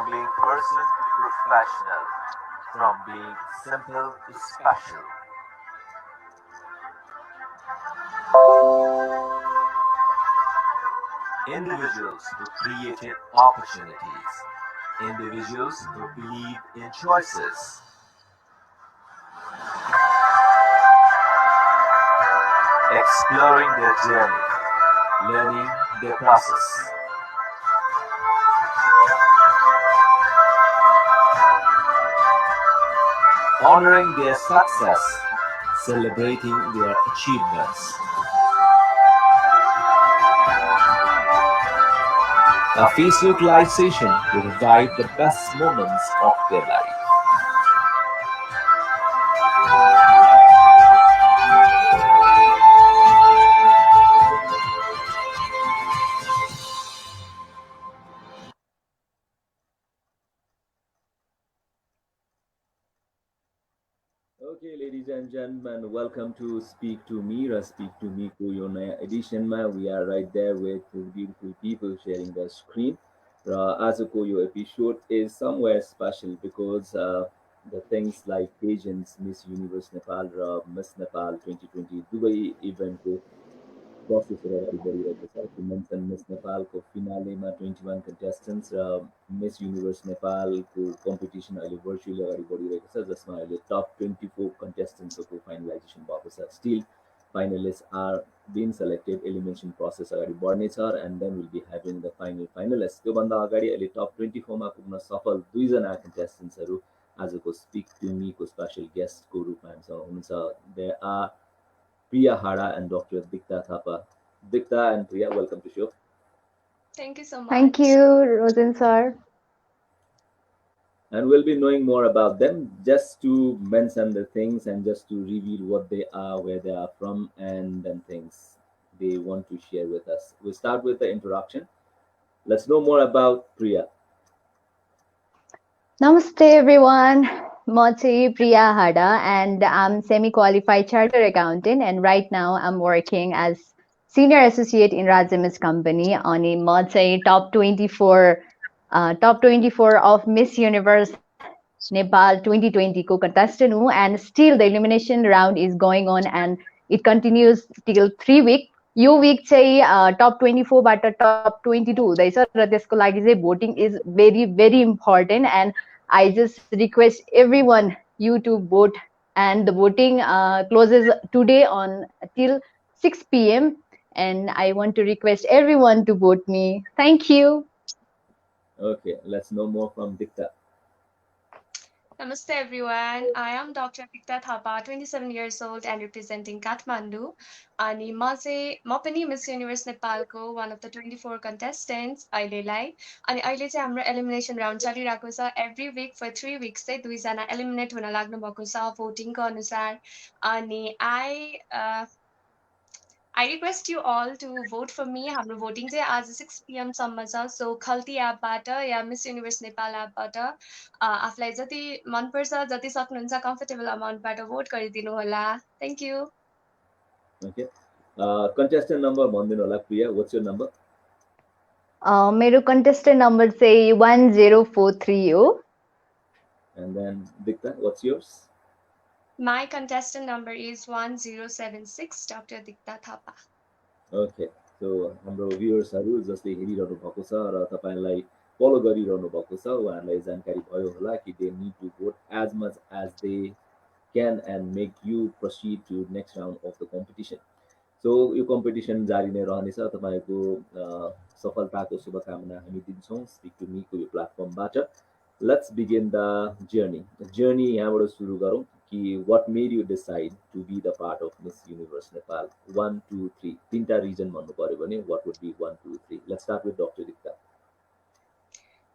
From being personal to professional, from being simple to special. Individuals who created opportunities, individuals who believe in choices. Exploring their journey, learning their process. Honoring their success, celebrating their achievements. A Facebook Live session to revive the best moments of their life. Okay, ladies and gentlemen, welcome to Speak to Me or Speak to Me को यो नयाँ एडिसनमा we are right there with beautiful people sharing the screen. र आजको यो episode is somewhere special because the things like pageants, Miss Universe Nepal raw Miss Nepal 2020 दुवै इभेन्टको प्रोसेसहरू अगाडि बढिरहेको छ. To mention Miss नेपालको फिनालेमा 21 contestants र miss universe नेपालको competition अहिले virtually अगाडि बढिरहेको छ जसमा अहिले टप 24 कन्टेस्टेन्ट्सहरूको फाइनलाइजेसन भएको छ. Still finalists are being selected, elimination process अगाडि बढ्नेछ and then we'll be having the finalists. त्योभन्दा अगाडि अहिले टप 24 मा पुग्न सफल दुईजना कन्टेस्टेन्ट्सहरू आजको स्पिक टु मी को स्पेशल गेस्टको रूपमा हामीसँग हुनुहुन्छ. There are Priya Hada and Dr. Dikta Thapa. Dikta and Priya, welcome to the show. Thank you so much. Thank you, ROJIN sir. And we'll be knowing more about them, just to mention the things and just to reveal what they are, where they are from, and then things they want to share with us. We'll start with the introduction. Let's know more about Priya. Namaste everyone. म चाहिँ Priya Hada and I'm semi-qualified chartered accountant and right now I'm working as senior associate in RajMS company. अनि म चाहिँ top 24 of Miss Universe Nepal 2020 को contestant हूँ and still the elimination round is going on and it continues till 3 weeks. Yo week चाहिँ top 24 बाट top 22 हुँदैछ र त्यसको लागि चाहिँ voting is very important and I just request everyone you to vote and the voting closes today on till 6 p.m. and I want to request everyone to vote me. Thank you. Okay, let's know more from Dikta. Namaste everyone. I am Dr. Dikta Thapa, 27 years old and representing Kathmandu. अनि म पनि miss universe नेपालको one of the 24 contestants अहिलेलाई. अनि अहिले चाहिँ हाम्रो elimination round चलिरहेको छ. Every week for 3 weeks चाहिँ दुईजना एलिमिनेट हुन लाग्नु भएको छ भोटिङको अनुसार. अनि I request you all to vote for me. हाम्रो voting चाहिँ आज 6 PM सम्म छ. So खल्ती एपबाट या मिस युनिभर्स नेपाल एपबाट आफूलाई जति मनपर्छ जति सक्नुहुन्छ कम्फर्टेबल अमाउन्टबाट भोट गरिदिनु होला. Thank you. Okay. Contestant number भनिदिनु होला प्रिया. What's your number? मेरो contestant number चाहिँ 1043 हो. And then Dikta, what's yours? My contestant number is 1076, Dr. Dikta Thapa. Okay. So हाम्रो भ्युअर्सहरू जसले हेरिरहनु भएको छ र तपाईलाई फलो गरिरहनु भएको छ उहाँहरूलाई जानकारी भयो होला कि they need to vote as much as they can and make you proceed to next round of the competition. So yo competition जारी नै रहनेछ. तपाईको सफलताको शुभकामना हामी दिन्छौँ स्पिक टु मी को यो प्लेटफर्मबाट. Let's begin the journey. The journey यहाँबाट सुरु गरौँ कि what made you decide to be the part of Miss Universe Nepal 1, 2, 3 तीनटा रिजन भन्नु पर्यो भने what would be 1, 2, 3? Let's start with Dr. Dikta.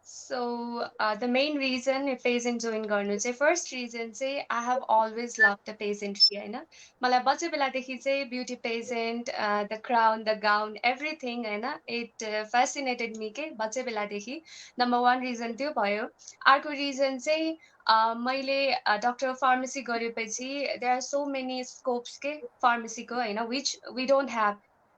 So the main reason pageant join गर्नु चाहिँ first reason चाहिँ I have always loved the pageantry हैन. मलाई बच्चा बेलादेखि चाहिँ beauty pageant, the crown, the gown, everything Hahn, it fascinated me के बच्चा बेलादेखि. Number 1 reason त्यो भयो. अर्को reason चाहिँ मैले doctor of pharmacy गरेपछि there are so many scopes के pharmacy को हैन which we don't have.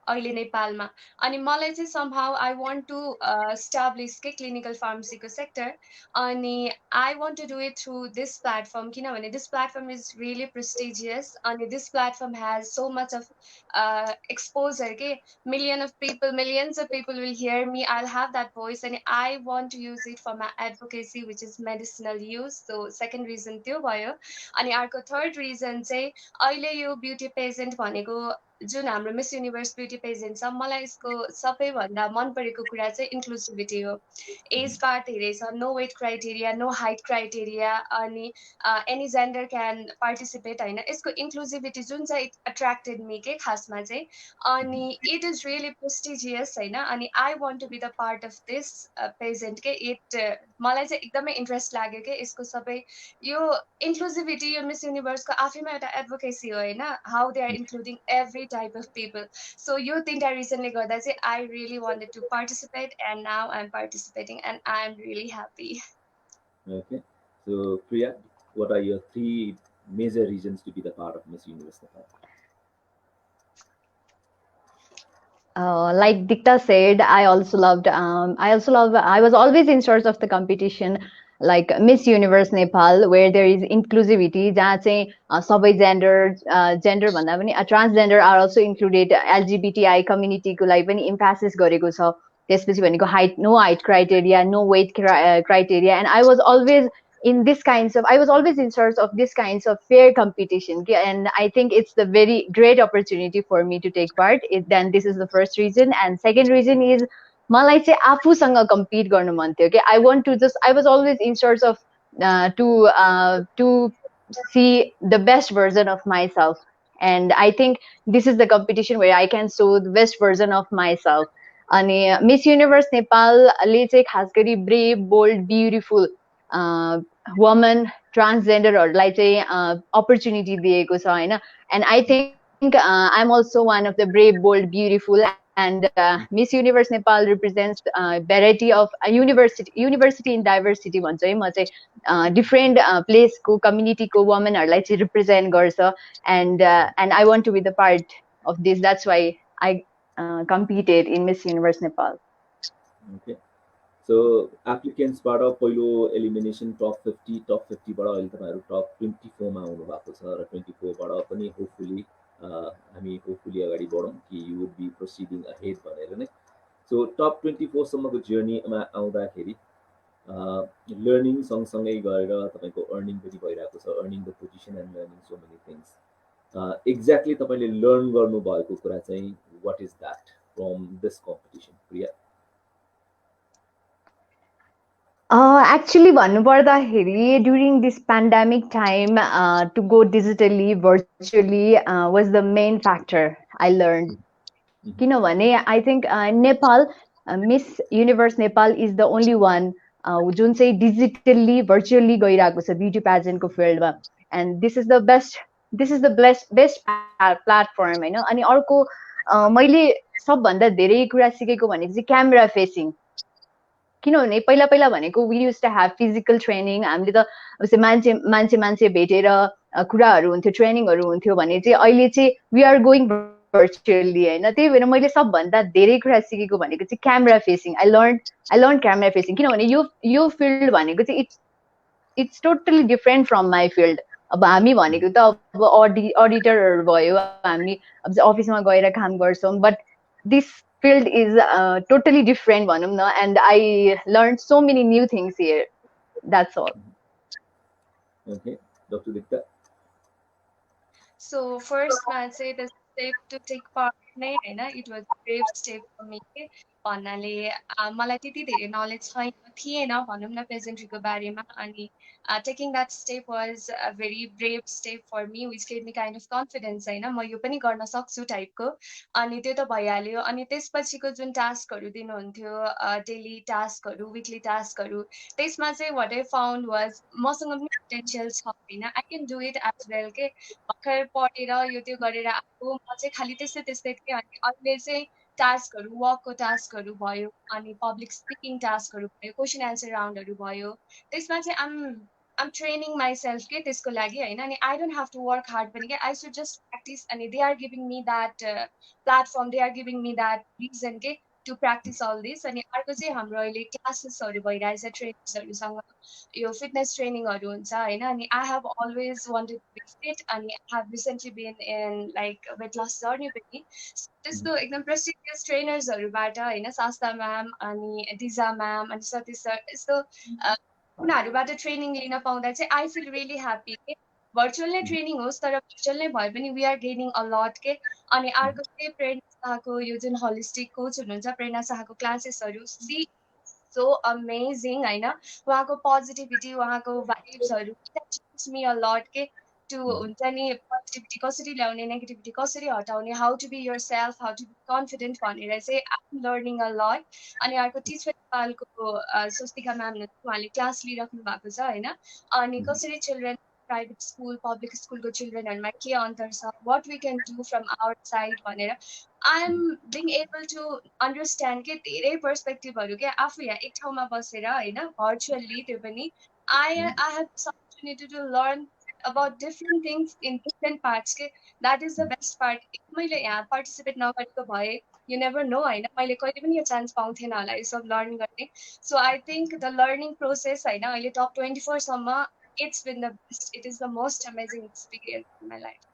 अहिले नेपालमा अनि मलाई चाहिँ somehow I want to establish के clinical pharmacy को sector अनि I want to do it through this platform किनभने this platform is really prestigious अनि this platform has so much of exposure के millions of people will hear me I'll have that voice and I want to use it for my advocacy which is medicinal use so second reason त्यो भयो अनि अर्को third reason चाहिँ अहिले यो beauty pageant भनेको जुन हाम्रो miss universe beauty pageant छ मलाई यसको सबैभन्दा मन परेको कुरा चाहिँ इन्क्लुसिभिटी हो एज पार्ट धेरै छ no weight criteria no height criteria अनि एनी जेन्डर क्यान पार्टिसिपेट होइन यसको इन्क्लुसिभिटी जुन चाहिँ इट एट्र्याक्टेड मी के खासमा चाहिँ अनि इट इज रियली प्रेस्टिजियस होइन अनि I want to be the part of this pageant के इट मलाई चाहिँ एकदमै इन्ट्रेस्ट लाग्यो कि यसको सबै यो इन्क्लुसिभिटी यो मिस युनिभर्सको आफैमा एउटा एडभोकेसी हो होइन how they are including every type of people so you think that recently garda chai I really wanted to participate and now I'm participating and I'm really happy. Okay, so Priya, what are your 3 major reasons to be the part of Miss Universe Nepal? Like Dikta said, I was always in search of the competition like Miss Universe Nepal where there is inclusivity जहाँ चाहिँ सबै gender भन्दा पनि transgender are also included LGBTI community को लागि पनि emphasis गरेको छ त्यसपछि भनेको no height criteria no weight criteria and I was always in search of this kinds of fair competition and I think it's the very great opportunity for me to take part then this is the first reason and second reason is मलाई चाहिँ आफूसँग compete गर्नु मन थियो के I was always in search of to see the best version of myself and I think this is the competition where I can show the best version of myself अनि Miss Universe Nepal ले चाहिँ खास गरी brave bold beautiful woman transgenderहरूलाई चाहिँ opportunity दिएको छ हैन and I think I'm also one of the brave bold beautiful and Miss Universe Nepal represents variety of university in diversity भन्छ है म चाहिँ different place को community को women हरूलाई चाहिँ represent गर्छ and I want to be the part of this that's why I competed in Miss Universe Nepal. Okay. So applicants बाट पहिलो एलिमिनेसन टप 50 बाट अहिले तपाईहरु टप 24 मा आउनु भएको छ र 24 बाट पनि होपफुली हामी होपफुली अगाडि बढौं कि यु वुड बी प्रोसिडिङ अहेड भनेर नै सो टप 24 सम्मको जर्नीमा आउँदाखेरि लर्निङ सँगसँगै गरेर तपाईको अर्निङ पनि भइरहेको छ earning the position end learning so many things exactly तपाईले लर्न गर्नु भएको कुरा चाहिँ what is that from this competition Priya Actually भन्नुपर्दाखेरि during this pandemic time to go digitally virtually was the main factor I learned किनभने I think Nepal Miss Universe Nepal is the only one जुन चाहिँ digitally virtually गइरहेको छ beauty pageant को field मा and this is the best platform हैन अनि अर्को मैले सबभन्दा धेरै कुरा सिकेको भनेको चाहिँ camera facing किनभने पहिला पहिला भनेको we used to have physical training हामीले त अब मान्छे भेटेर कुराहरु हुन्थ्यो ट्रेनिङहरु हुन्थ्यो भने चाहिँ अहिले चाहिँ we are going virtually हैन त्यही भएर मैले सबभन्दा धेरै कुरा सिकेको भनेको चाहिँ camera facing I learned camera facing किनभने यो फिल्ड भनेको चाहिँ it's totally different from my field अब हामी भनेको त अब auditorहरु भयो हामी अब अफिसमा गएर काम गर्छौं but this field is totally different भनौं न and I learned so many new things here that's all. Okay, Dr. Dikta. So first I say the step to take part नै हैन it was a brave step for me भन्नाले मलाई त्यति धेरै knowledge थिएन भनौं न पेजेन्ट्रीको बारेमा अनि taking that step was a very brave step for me which gave me kind of confidence हैन म यो पनि गर्न सक्छु टाइपको अनि त्यो त भइहाल्यो अनि त्यसपछिको जुन टास्कहरु दिनुहुन्थ्यो डेली टास्कहरु वीकली टास्कहरु त्यसमा चाहिँ what I found was मसँग पनि पोटेन्शियल छ हैन I can do it as well के भर्खर पढेर यो त्यो गरेर आएको म चाहिँ खाली त्यस्तै थिएँ अनि अहिले चाहिँ टास्कहरु वर्कको टास्कहरु भयो अनि पब्लिक स्पिकिङ टास्कहरु भयो क्वेशन एन्सर राउन्डहरु भयो त्यसमा चाहिँ I'm training myself ke त्यसको लागि हैन अनि I don't have to work hard पनि के I should just practice अनि they are giving me that platform, they are giving me that reason के to practice all this अनि अर्को चाहिँ हाम्रो अहिले क्लासेसहरु भइरहेछ ट्रेनर्सहरुसँग यो फिटनेस ट्रेनिङहरु हुन्छ हैन अनि I have always wanted to be fit अनि I have recently been in like weight loss journey पनि त्यस्तो एकदम prestigious ट्रेनर्सहरुबाट हैन शास्ता म्याम अनि दिजा म्याम अनि सतीश सर यस्तो उनीहरूबाट ट्रेनिङ लिन पाउँदा चाहिँ आई फिल रियली ह्याप्पी के भर्चुअल नै ट्रेनिङ होस् तर भर्चुअल नै भए पनि वी आर गेनिङ अ लट के अनि अर्को चाहिँ प्रेरणा शाहको यो जुन होलिस्टिक कोच हुनुहुन्छ प्रेरणा शाहको क्लासेसहरू सी सो अमेजिङ होइन उहाँको पोजिटिभिटी उहाँको भाइब्सहरू मी अ लट के टु हुन्छ नि पोजिटिभिटी कसरी ल्याउने नेगेटिभिटी कसरी हटाउने how to be yourself how to be confident भनेर चाहिँ आइ एम लर्निङ अ लट अनि अर्को टिचर नेपालको स्वस्तिका म्याम उहाँले क्लास लिइराख्नु भएको छ होइन अनि कसरी चिल्ड्रेन प्राइभेट स्कुल पब्लिक स्कुलको चिल्ड्रेनहरूमा के अन्तर छ what we can do from our side भनेर I am being able to understand के धेरै पर्सपेक्टिभहरू के आफू यहाँ एक ठाउँमा बसेर होइन भर्चुअल्ली त्यो पनि I have this opportunity to learn about different things in different parts के that is the best part मैले यहाँ participate नगरेको भए you never know होइन मैले कहिले पनि यो चान्स पाउँथेन होला यो सब लर्न गर्ने so I think the learning process होइन अहिले top 24 सम्म it's been the best it is the most amazing experience in my life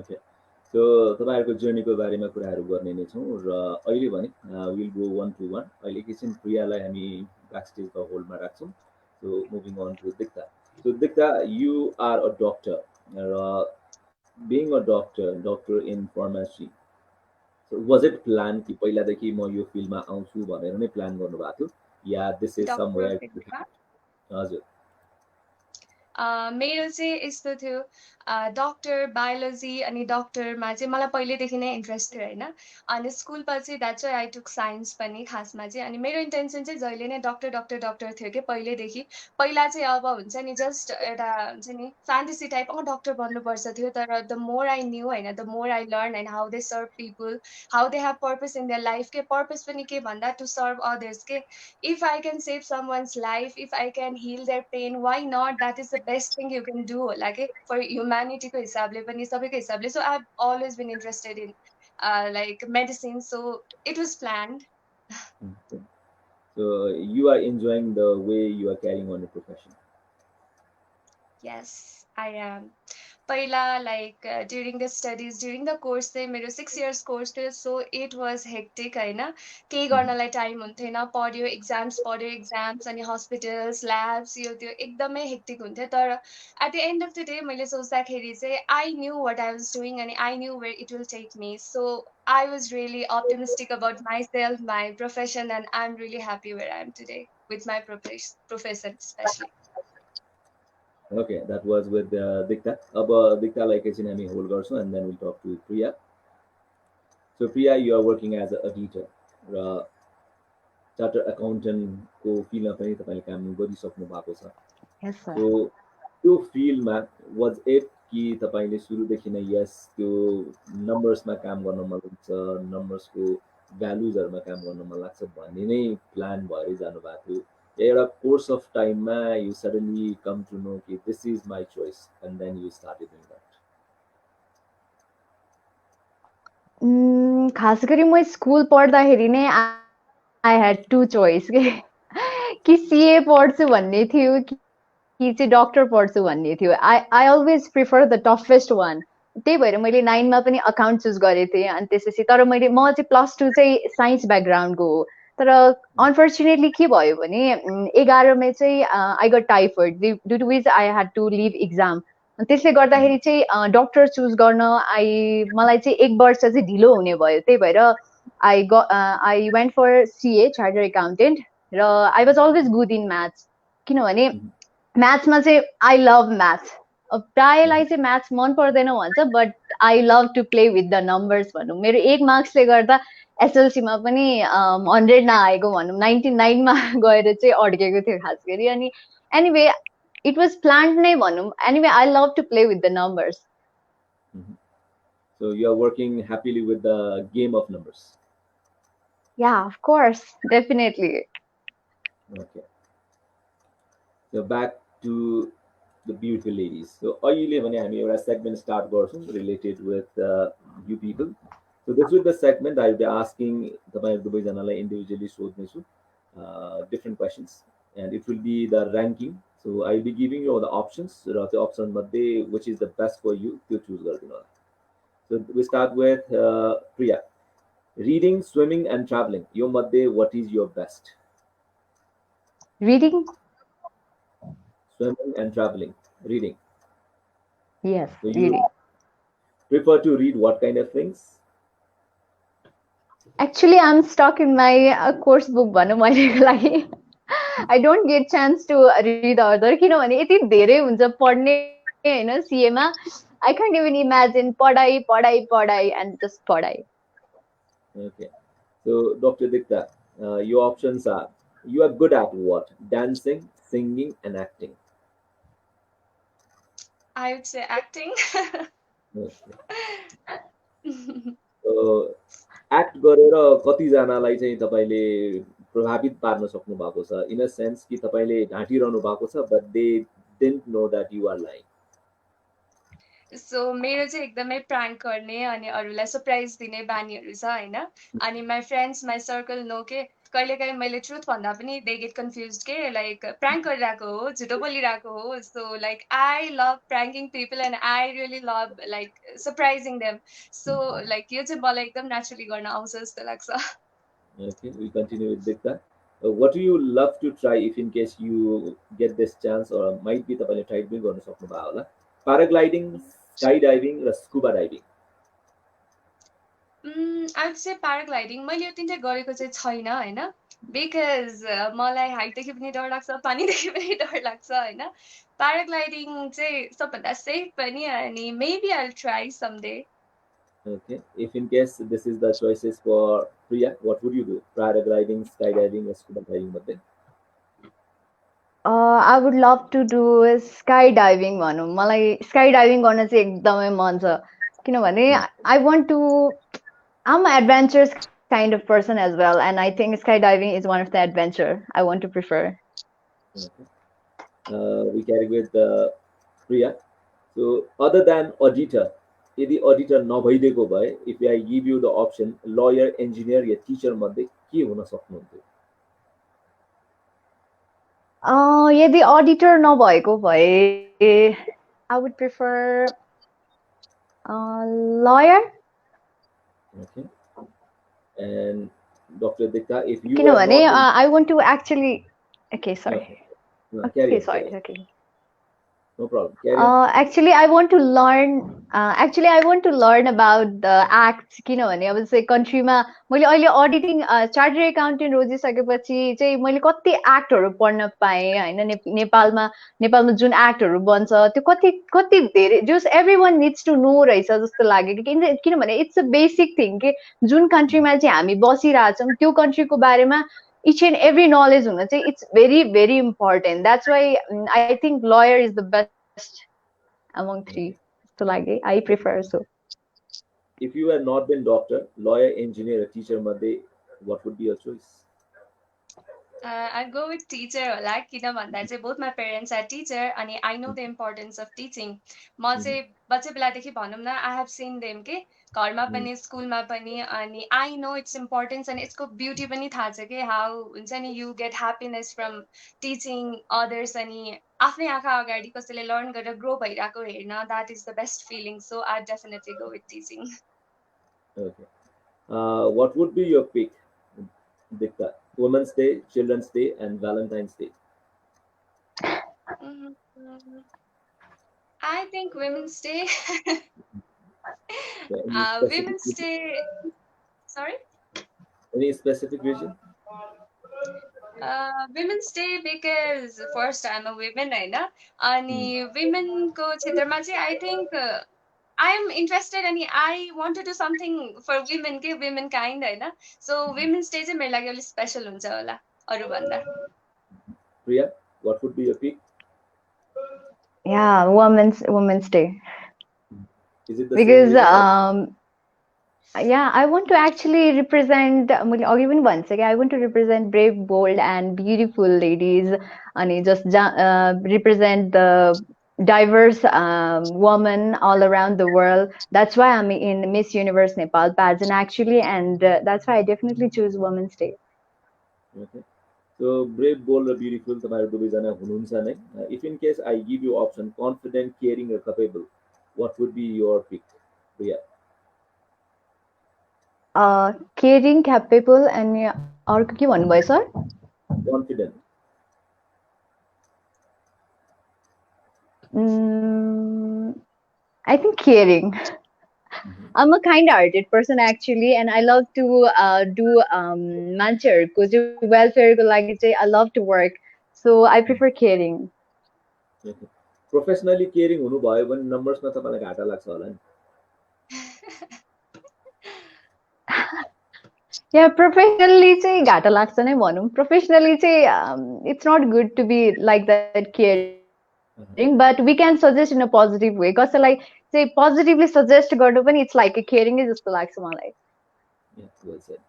okay so तपाईहरुको जर्नीको बारेमा कुराहरु गर्ने नै छौं र अहिले भने will go one to one अहिले एकछिन प्रियालाई हामी ब्याक स्टेजको होल्डमा राख्छौं so moving on to Dikta so Dikta you are a doctor र being a doctor in pharmacy so was it planned कि पहिलादेखि म यो फिल्डमा आउँछु भनेर नै प्लान गर्नु भएको थियो या दिस इज समवेयर हजुर मेरो चाहिँ यस्तो थियो डक्टर बायोलोजी अनि डक्टरमा चाहिँ मलाई पहिल्यैदेखि नै इन्ट्रेस्ट थियो होइन अनि स्कुलमा चाहिँ that's why I took signs पनि खासमा चाहिँ अनि मेरो इन्टेन्सन चाहिँ जहिले नै डक्टर थियो कि पहिल्यैदेखि पहिला चाहिँ अब हुन्छ नि जस्ट एउटा हुन्छ नि फ्यान्टेसी टाइप डक्टर बन्नुपर्छ थियो तर द मोर आई न्यू होइन the more I learn and how they serve people how they have purpose in their life के पर्पस पनि के भन्दा टु सर्भ अदर्स के if I can save someone's life, if I can heal their pain, why not? That is the best thing you can do. Like for humanity ko hisable pani sabai ko hisable. So I've always been interested in like medicine. So it was planned. So you are enjoying the way you are carrying on your profession. Yes, I am. पहिला like during the studies during the course चाहिँ मेरो 6 years course थियो so it was hectic होइन केही गर्नलाई time हुन्थेन पढ्यो exams अनि हस्पिटल्स ल्याब्स यो त्यो एकदमै हेक्टिक हुन्थ्यो तर at the end of the day मैले सोच्दाखेरि चाहिँ I knew what I was doing and I knew where it will take me so I was really optimistic about myself my profession and I'm really happy where I am today with my profession especially Okay, that was with Dikta. अब Dikta like एकछिन हामी hold गर्छौं and then we'll talk to Priya. So Priya, you are working as a auditor र charter accountant को फिल्डमा पनि तपाईले काम गरिसक्नु भएको छ. Yes sir. So त्यो फिल्डमा वाज इट कि तपाईले सुरुदेखि नै यस त्यो नम्बर्समा काम गर्न मन लाग्छ नम्बर्सको भ्यालुजहरुमा काम गर्न मन लाग्छ भन्ने नै प्लान भएर जानु भएको थियो एउटा कोर्स अफ टाइममा you suddenly come to know कि this is my choice and then you started doing that खास गरी म स्कुल पढ्दाखेरि नै आई ह्याड टु चोइस कि सीए पढ्छु भन्ने थियो कि चाहिँ डक्टर पढ्छु भन्ने थियो I always prefer the toughest one त्यही भएर मैले 9मा पनि अकाउन्ट चुज गरेको थिएँ अनि त्यसपछि तर म चाहिँ +2 चाहिँ साइन्स ब्याकग्राउन्डको हो तर अनफर्चुनेटली के भयो भने 11मा चाहिँ I got typhoid due to which I had to leave exam त्यसले गर्दाखेरि चाहिँ डक्टर चुज गर्न मलाई चाहिँ 1 वर्ष चाहिँ ढिलो हुने भयो त्यही भएर I went for CA charter accountant र I was always good in maths किनभने म्याथ्समा चाहिँ आई लभ म्याथ्स प्रायलाई चाहिँ म्याथ्स मन पर्दैन भन्छ but I love to play with the numbers भनौँ मेरो 1 मार्क्सले गर्दा एसएलसीमा पनि 100 नआएको भनौँ 99मा गएर चाहिँ अड्केको थियो खास गरी अनि एनीवे इट वाज प्लान्ड नै भनौँ anyway I love to play with the numbers So you are working happily with the game of numbers. Yeah, of course, definitely. Okay. So back to the beautiful ladies. So अहिले भने हामी एउटा segment start गर्छौँ related with you people. So this with the segment I will be asking तपाईहरु दुवैजनालाई individually सोध्नेछु different questions and it will be the ranking. So I will be giving you all the options र त्यो option मध्ये which is the best for you त्यो choose गरिदिनु होला. So we start with Priya. Reading, swimming and traveling. Your मध्ये what is your best? Reading? Swimming and traveling. Reading. Yes, So you reading. prefer to read what kind of things? Actually, I'm stuck in my course book भनौँ अहिलेको लागि. I don't get chance to read other किनभने यति धेरै हुन्छ पढ्ने हैन CA मा. I can't even imagine पढाइ and just पढाइ. Okay. So Dr. Dikta, your options are you are good at what? Dancing, singing and acting. I would say acting. Okay. So act गरेर कतिजनालाई चाहिँ तपाईले प्रभावित पार्न सक्नु भएको छ इन अ सेन्स कि तपाईले ढाँटिरहनु भएको छ but they didn't know that you are lying. सो मेरो चाहिँ एकदमै प्राङ्क गर्ने अनि अरूलाई सरप्राइज दिने बानीहरू छ हैन अनि my friends my circle no के कहिलेकाहीँ मैले ट्रुथ भन्दा पनि दे गेट कन्फ्युज के लाइक प्राङ्क गरिरहेको हो झुटो बोलिरहेको हो so like I love pranking people and I really love like surprising them so like यो चाहिँ मलाई एकदम नेचुरली गर्न आउँछ जस्तो लाग्छ. Okay, we continue with Dikta. What do you love to try if in case you get this chance or might be तपाईले try पनि गर्न सक्नुभयो होला? Paragliding, skydiving र scuba diving. I would say paragliding मैले यो तिनटै गरेको चाहिँ छैन हैन बिकज मलाई हाइटदेखि पनि डर लाग्छ पानीदेखि पनि डर लाग्छ हैन प्याराग्लाइडिङ चाहिँ सबभन्दा सेफ पनि अनि maybe I will try someday. Okay, if in case this is the choices for Priya, what would you do? Paragliding, skydiving or scuba diving मध्ये? I would love to do skydiving भनौँ. मलाई skydiving गर्न चाहिँ एकदमै मन छ किनभने I want to I'm an adventurous kind of person as well and I think skydiving is one of the adventure I want to prefer. Okay. We carry with Priya. So other than auditor, यदि auditor नभइदिएको भए if I give you the option lawyer, engineer या teacher मध्ये के हुन सक्नुहुन्थ्यो? यदि auditor नभएको भए I would prefer lawyer. Okay. And Dr. Dikta, if you किनभने were not I want to actually okay sorry. no, carry Okay, on, sorry. carry on. Okay. No problem. Carry on. Actually, I want to learn. Actually, I want to learn about the acts. किनभने अब चाहिँ countryमा मैले अहिले auditing chartered accountant रोजिसकेपछि चाहिँ मैले कति actहरू पढ्न पाएँ हैन नेपालमा जुन actहरू बन्छ त्यो कति धेरै just everyone needs to know रहेछ जस्तो लाग्यो किनभने it's a basic thing के जुन countryमा चाहिँ हामी बसिरहेछौँ त्यो countryको बारेमा each and every knowledge huna chai it's very very important. That's why I think lawyer is the best among three. So like I prefer so. If you had not been doctor, lawyer, engineer, or teacher मध्ये what would be your choice? I'll go with teacher होला किन भन्दा चाहिँ both my parents are teacher अनि I know the importance of teaching. म चाहिँ बच्चा बेलादेखि भनौँ न I have seen them के घरमा पनि स्कुलमा पनि अनि I know its importance and यसको ब्युटी पनि थाहा छ के how हुन्छ नि you get happiness from teaching others अनि आफ्नै आँखा अगाडि कसैले लर्न गरेर ग्रो भइरहेको हेर्न that is the best feeling so I definitely go with teaching. Okay. What would be your pick, Dikta? Women's Day, Children's Day, and Valentine's Day. I think Women's Day. Women's Day. Sorry. Any specific reason? Women's Day because first I'm a woman, हैन अनि women को क्षेत्रमा चाहिँ I think I'm interested and I want to do something for women के women kind हैन so Women's Day चाहिँ मेरो लागि अलि special हुन्छ होला अरु भन्दा. Priya, what would be your pick? Yeah, Women's Day. Is it the because same reason? Yeah, I want to actually represent, or even once again, I want to represent brave, bold, and beautiful ladies, and represent the diverse woman all around the world. That's why I'm in Miss Universe Nepal pageant actually, and that's why I definitely choose Women's Day. Okay. So brave, bold, raw beautiful तपाईँहरू दुवैजना हुनुहुन्छ नै. If in case I give you option confident, caring, or capable, what would be your pick? Priya? Caring, capable, and अर्को के भन्नुभयो sir? Confident. I think caring. Mhm. I'm a kind-hearted person actually, and I love to do मान्छेहरूको चाहिँ welfare को लागि चाहिँ I love to work, so I prefer caring. Okay. Professionally caring हुनुभयो भने नम्बर्समा तपाईँलाई घाटा लाग्छ होला नि. Yeah, professionally चाहिँ घाटा लाग्छ नै भनौँ. Professionally चाहिँ it's not good to be like that caring, but we can suggest in a positive way. कसैलाई चाहिँ positively suggest गर्नु पनि it's like a caring जस्तो लाग्छ मलाई. Yeah, well said.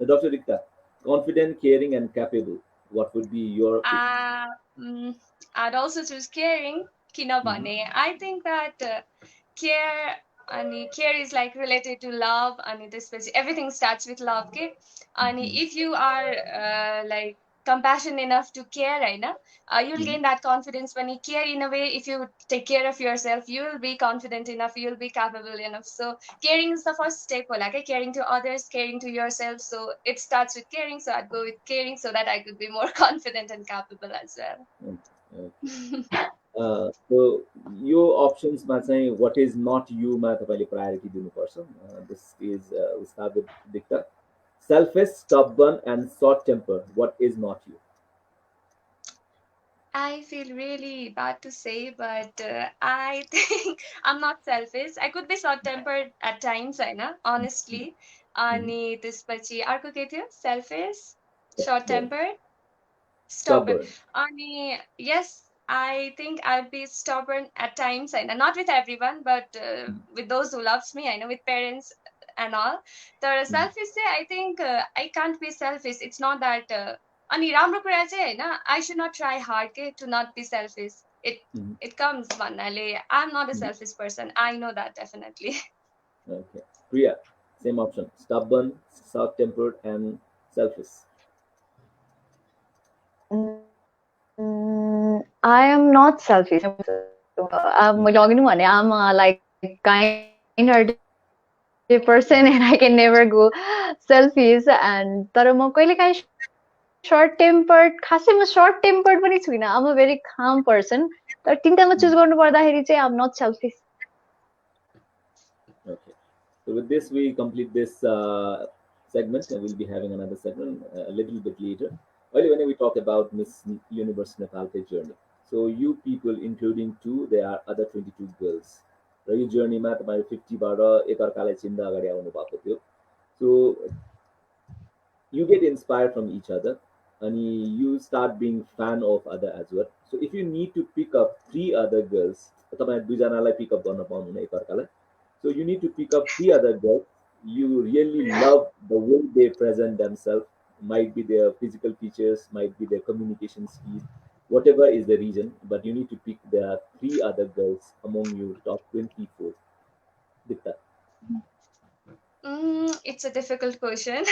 Dr. Dikta, confident, caring, and capable, what would be your pick? Uh, mm, I'd also choose caring. Mhm. किनभने I think that care अनि care is like related to love अनि त्यसपछि everything starts with love के अनि Mhm. if you are like compassionate enough to care होइन you'll Mhm. gain that confidence when you care in a way if you take care of yourself you'll be confident enough you'll be capable enough so caring is the first step होला के caring to others caring to yourself so it starts with caring so I'd go with caring so that I could be more confident and capable as well. Okay. Okay. So यो अप्सन्समा चाहिँ what is not you मा तपाईँले priority दिनुपर्छ. This is we start with Dikta. Selfish, stubborn, and short temper. What is not you? I feel really bad to say, but I think I'm not selfish. I could be short-tempered at times, होइन honestly. Mhm. अनि त्यसपछि अर्को के थियो? Selfish, Stubborn. short-tempered, stubborn. Stubborn. अनि yes, I think I'll be stubborn at times, होइन not with everyone, but with those who loves me, होइन with parents and all. तर Mhm. selfish चाहिँ I think I can't be selfish. It's not that अनि राम्रो कुरा चाहिँ होइन I should not try hard के to not be selfish. It Mhm. it comes भन्नाले I'm not a Mhm. selfish person. I know that definitely. Okay. Priya, same option. Stubborn, short-tempered, and selfish. I am not selfish. मैले अघि नै भने I'm like kind-hearted person and I can never go selfish. And तर म कहिलेकाहीँ short tempered, खासै म short tempered पनि छुइनँ. I'm a very calm person. तर तिनटामा choose गर्नु पर्दाखेरि चाहिँ I'm not selfish. Okay. So with this, we complete this segment, and we'll be having another segment a little bit later. Earlier, when we talk about Miss Universe Nepal's journey, so you people, including two, there are other 22 girls. र यो जर्नीमा तपाईँहरू 50बाट एकअर्कालाई चिन्दा अगाडि आउनु भएको थियो. So you get inspired from each other and you start being fan of other as well. So if you need to pick up three other girls, तपाईँ दुईजनालाई pick up गर्न पाउनुहुन्न एकअर्कालाई. So you need to pick up three other girls. You really love the way they present themselves. Might be their physical features, might be their communication speed, whatever is the reason. But you need to pick the three other girls among your top 24. Dikta. It's a difficult question.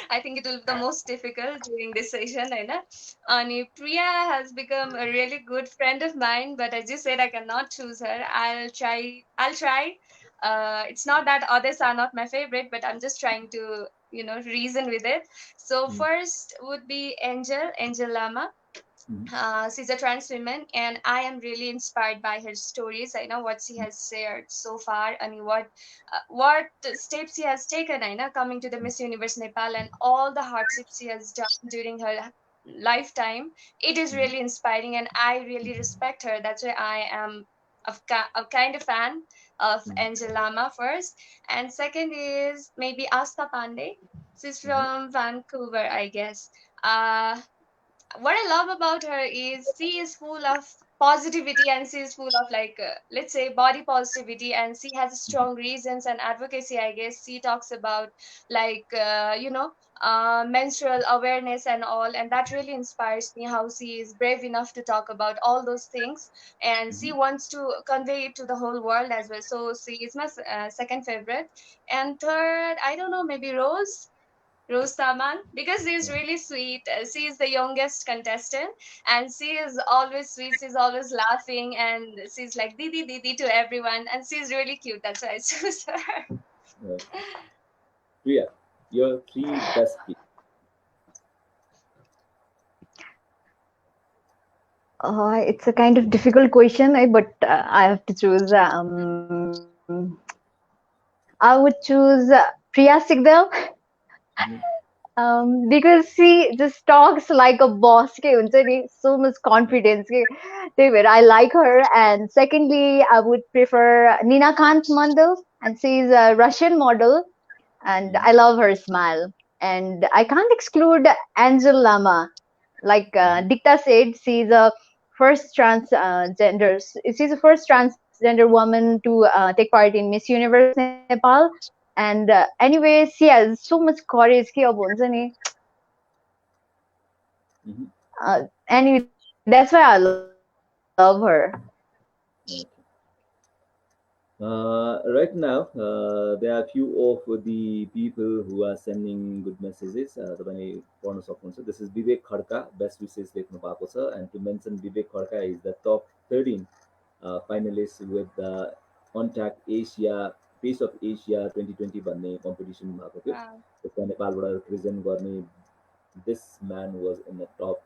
I think it will be the most difficult during this session, होइन? And Priya has become a really good friend of mine, but as you said, I cannot choose her. I'll try. I'll try. It's not that others are not my favorite, but I'm just trying to, reason with it. So Mm. first would be Angel Lama. Mhm. She's a trans woman, and I am really inspired by her stories. I know what she has shared so far, and what steps she has taken. I know coming to the Miss Universe Nepal and all the hardships she has done during her lifetime. It is Mhm. really inspiring, and I really respect her. That's why I am a kind of fan of Mhm. Angel Lama first, and second is maybe Asta Pandey. She's Mhm. from Vancouver, I guess. Uh, what I love about her is she is full of positivity, and she is full of like let's say body positivity, and she has strong reasons and advocacy. I guess she talks about like menstrual awareness and all, and that really inspires me. How she is brave enough to talk about all those things, and she Mhm. wants to convey it to the whole world as well. So she is my second favorite, and third, I don't know, maybe Rose Saman, because she's really sweet. She is the youngest contestant, and she is always sweet. She's always laughing, and she's like Didi Didi to everyone, and she's really cute. That's why I choose her. Uh, Priya, your three best picks. It's a kind of difficult question, but I have to choose. I would choose Priya Sigdel, Mhm. because she just talks like a boss. के हुन्छ नि, so much confidence. के त्यही भएर I like her. And secondly, I would prefer Nina Kathmandu, and she's a Russian model, and Mhm. I love her smile. And I can't exclude Angel Lama. Like Mhm. Dikta said, she's a first transgender. She's the first transgender woman to take part in Miss Universe Nepal. And anyway, she has so much courage. कि अब हुन्छ नि, Mhm. anyway, that's why I love her. Okay. Right now, there are few of the people who are sending good messages. तपाईँले पढ्न सक्नुहुन्छ. This is Vivek Khadka, best wishes लेख्नु भएको छ. And to mention, Vivek Khadka is the top 13 finalist with the Contact Asia Face of Asia 2020 भन्ने competition भएको थियो. Wow. त्यसमा नेपालबाट represent गर्ने this man was in the top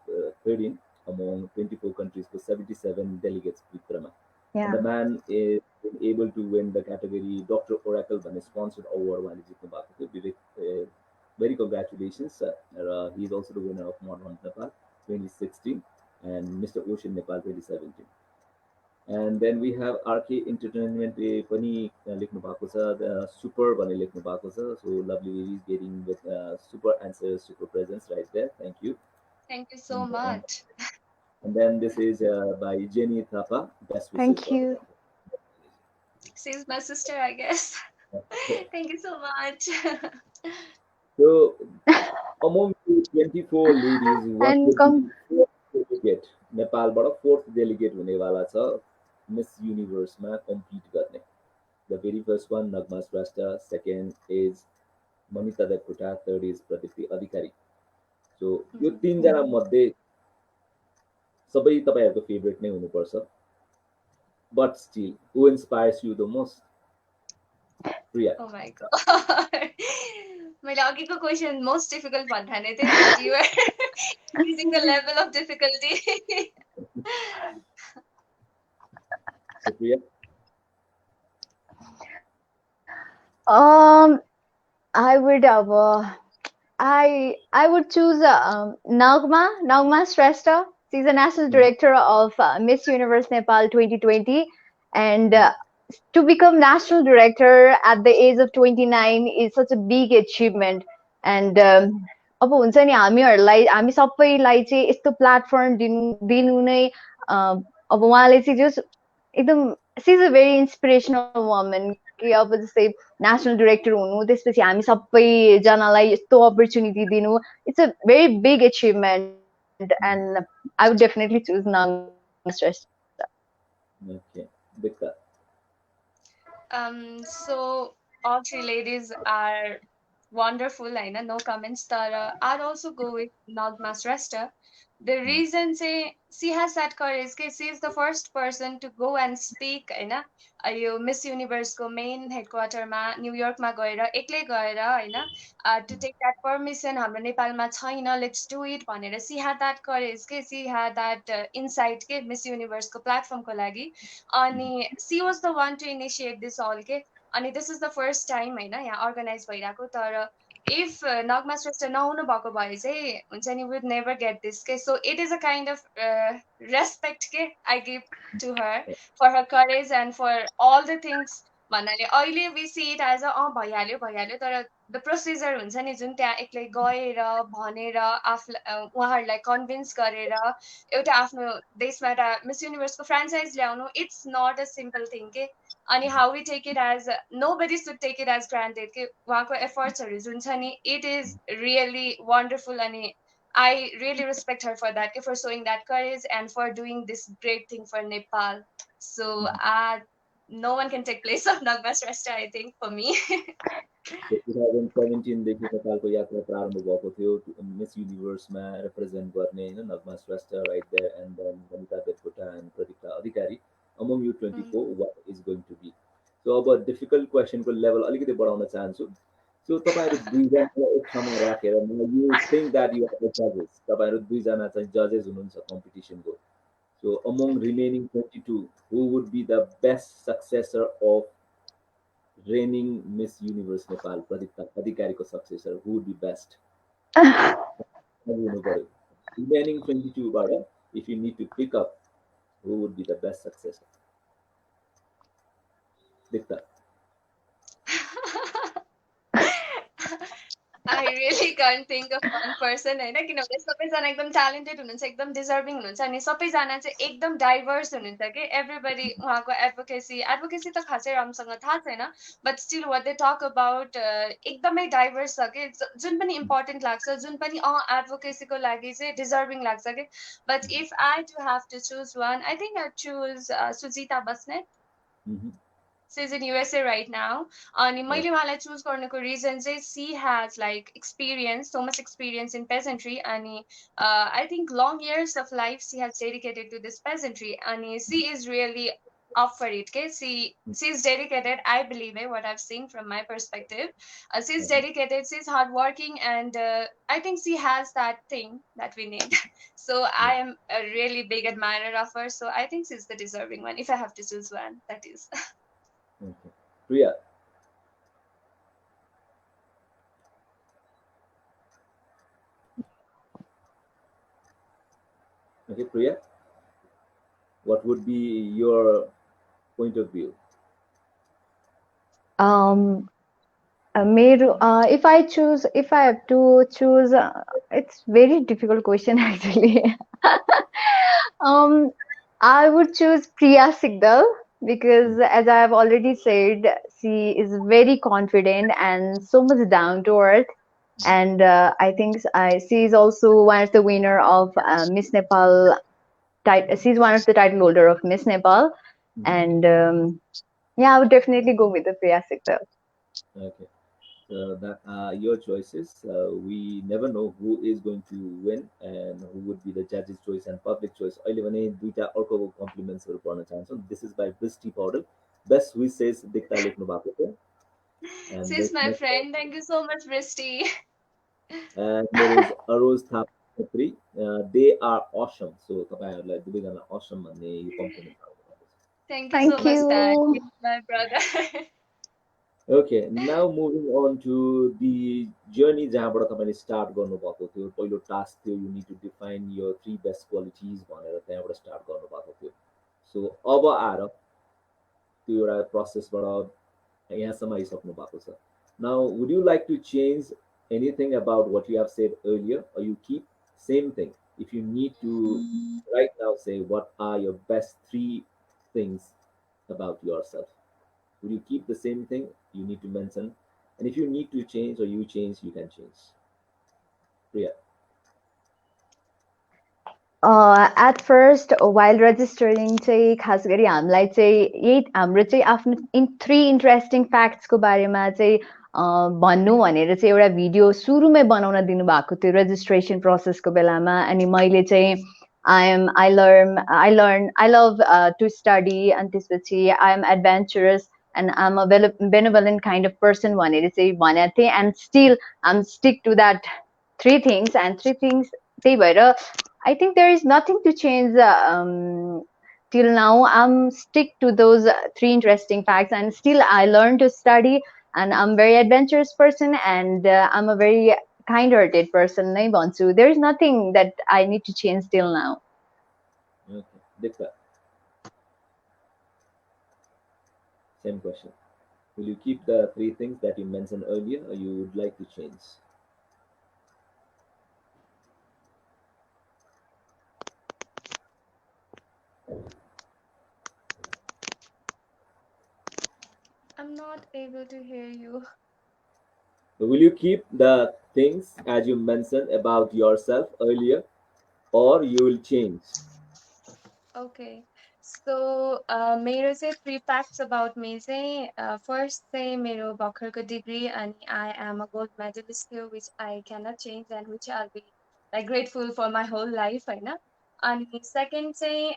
13 among 24 countries for 77 delegates भित्रमा. And the Yeah. man is able to win the category Dr. Oracle भन्ने sponsored award उहाँले जित्नु भएको थियो. विवेक, very congratulations. He is also the winner of Modern Nepal 2016 and Mr. Ocean Nepal 2017. And then we have RK Entertainment पनि लेख्नु भएको छ, super भन्ने लेख्नु भएको छ. So lovely ladies getting with super answers, super presents right there. Thank you. Thank you so And then, much. and then this is by Jenny Thapa. Best wishes Thank for you. She's my sister, I guess. the. Thank you so much. So among the 24 ladies, what And would be the fourth delegate? नेपालबाट fourth delegate हुनेवाला छ miss युनिभर्समा compete गर्ने. The very first one, Nagma Srastha. Second is Mamita Dekkota. Third is Pradipti Adhikari. So yo Mhm. तिनजना मध्ये सबै तपाईँहरूको favourite नै हुनुपर्छ. But still, who inspires you the most? Priya. Oh my god. मैले अघिको question most difficult भन्ठाने थिएँ, but you are increasing the level of difficulty. So Priya. um, I would I would choose Nagma Shrestha. She's the national Mhm. director of Miss Universe Nepal 2020, and Mhm. to become national director at the age of 29 is such a big achievement. And अब हुन्छ नि, हामी सबैलाई चाहिँ यस्तो platform दिनु नै अब उहाँले चाहिँ जस एकदम, she is a very inspirational woman कि अब जस्तै नेसनल डिरेक्टर हुनु, त्यसपछि हामी सबैजनालाई यस्तो अपर्च्युनिटी दिनु, it's a very big achievement. And I would definitely choose Nagma श्रेष्ठ. Okay. Dikta. So all three ladies are wonderful. I know, no comments. Tara, I'd also go with Nagma Shrestha. The Mhm. reason say she has that courage, कि she is the first person to go and speak, होइन, यो miss युनिभर्सको main हेडक्वार्टरमा न्युयोर्कमा गएर एक्लै गएर होइन, to take that permission हाम्रो नेपालमा छैन, let's do it भनेर. She had that courage, कि she had that insight के मिस युनिभर्सको प्लेटफर्मको लागि. अनि she was the one to initiate this all के. अनि this is the first time होइन यहाँ अर्गनाइज भइरहेको. तर if नगमा श्रेष्ठ नहुनु भएको भए चाहिँ हुन्छ नि, would never get this के. So it is a kind of respect के I give to her for her courage and for all the things भन्नाले अहिले we see it as a भइहाल्यो भइहाल्यो तर द प्रोसिजर हुन्छ नि जुन त्यहाँ एक्लै गएर भनेर उहाँहरूलाई कन्भिन्स गरेर एउटा आफ्नो देशमा एउटा मिस युनिभर्सको फ्रेन्चाइज ल्याउनु it's not a simple thing के अनि how we take it as nobody should take it as granted के उहाँको एफर्ट्सहरू जुन छ नि इट इज रियली वन्डरफुल अनि I really respect her for that, for showing that courage and for doing this great thing for Nepal. So, no one can take place of Nagma Shrestha, I think, for me. 2017 देखि नेपालको यात्रा प्रारम्भ भएको थियो miss युनिभर्समा represent गर्ने होइन Nagma Shrestha right there and then Vanita Devkota and Pradipta Adhikari among you 24 what is going to be so अब difficult क्वेसनको level अलिकति बढाउन चाहन्छु सो तपाईँहरू दुईजनालाई एक ठाउँमा राखेर you think that you are the जजेस तपाईँहरू दुईजना चाहिँ जजेस हुनुहुन्छ कम्पिटिसनको so among remaining 22 who would be the best successor of reigning Miss Universe Nepal, Pradipta Adhikariko successor, who would be best? Remaining 22, Bada, if you need to pick up, who would be the best successor? Dikta. I really can't think of one person हैन किनभने सबैजना एकदम talented हुनुहुन्छ एकदम deserving हुनुहुन्छ अनि सबैजना चाहिँ एकदम डाइभर्स हुनुहुन्छ के एभ्रीबडी उहाँको एडभोकेसी त खासै राम्रोसँग थाहा छैन but still watt they talk about एकदमै डाइभर्स छ के जुन पनि इम्पोर्टेन्ट लाग्छ जुन पनि एडभोकेसीको लागि चाहिँ डिजर्भिङ लाग्छ के but if I to have to choose one I think I choose Sujita Basnet she's in USA right now. And मैले उहाँलाई choose गर्नुको reason चाहिँ she has like experience, so much experience in pageantry. And I think long years of life she has dedicated to this pageantry. And she is really up for it. Okay? She's dedicated, I believe, what I've seen from my perspective. She's dedicated, she's hardworking, and I think she has that thing that we need. So I am a really big admirer of her. So I think she's the deserving one. If I have to choose one, that is. Okay. Priya. Okay, Priya. What would be your point of view? If I have to choose, it's very difficult question actually. I would choose Priya Sigdal because as I have already said, she is very confident and so much down to earth. And I think she is also one of the winner of Miss Nepal. She's one of the title holder of Miss Nepal. And yeah, I would definitely go with the Priya Sigdal. Okay. So that your choices. We never know who is going to win and who would be the judge's choice and public choice. अहिले भने दुईटा अर्को कम्प्लिमेन्ट्सहरु पढ्न चाहन्छु. This is by Bristy Powder. Best wishes Dikta लेख्नु भएको थियो. She's my friend. Thank you so much, Bristy. And there is Rose Thapa 3. They are awesome. So तपाईहरुलाई दुवैजना awesome भन्ने यो complement. Thank you so much, Dad. My brother. Okay, now moving on to the journey जहाँबाट तपाईले start गर्नुभएको थियो पहिलो task थियो you need to define your 3 best qualities भनेर त्यहाँबाट स्टार्ट गर्नुभएको थियो सो अब आएर त्यो एउटा प्रोसेसबाट यहाँसम्म आइसक्नु भएको छ now would you like to change anything about what you have said earlier or you keep same thing if you need to right now say what are your best 3 things about yourself would you keep the same thing you need to mention and if you need to change or you change you can change Priya at first while registering चाहिँ खास गरी हामीलाई चाहिँ यही हाम्रो चाहिँ आफ्नो 3 interesting facts को बारेमा चाहिँ भन्नु भनेर चाहिँ एउटा भिडियो सुरुमै बनाउन दिनु भएको थियो रेजिस्ट्रेसन प्रोसेसको बेलामा अनि मैले चाहिँ I love to study and त्यसपछि I am adventurous and I'm a benevolent kind of person भनेर चाहिँ भनेको थिएँ and still I'm stick to that 3 things and 3 things त्यही भएर I think there is nothing to change till now. I'm stick to those 3 interesting facts and still I learn to study and I'm very adventurous person and I'm a very kind-hearted person. There is nothing that I need to change till now. Okay, Dikta. Same question. Will you keep the three things that you mentioned earlier, or you would like to change? I'm not able to hear you. So will you keep the things as you mentioned about yourself earlier, or you will change? Okay. So, मेरो चाहिँ three facts about me चाहिँ first चाहिँ मेरो भर्खरको degree अनि I am a gold medalist here which I cannot change and which I'll be like grateful for my whole life होइन. अनि second चाहिँ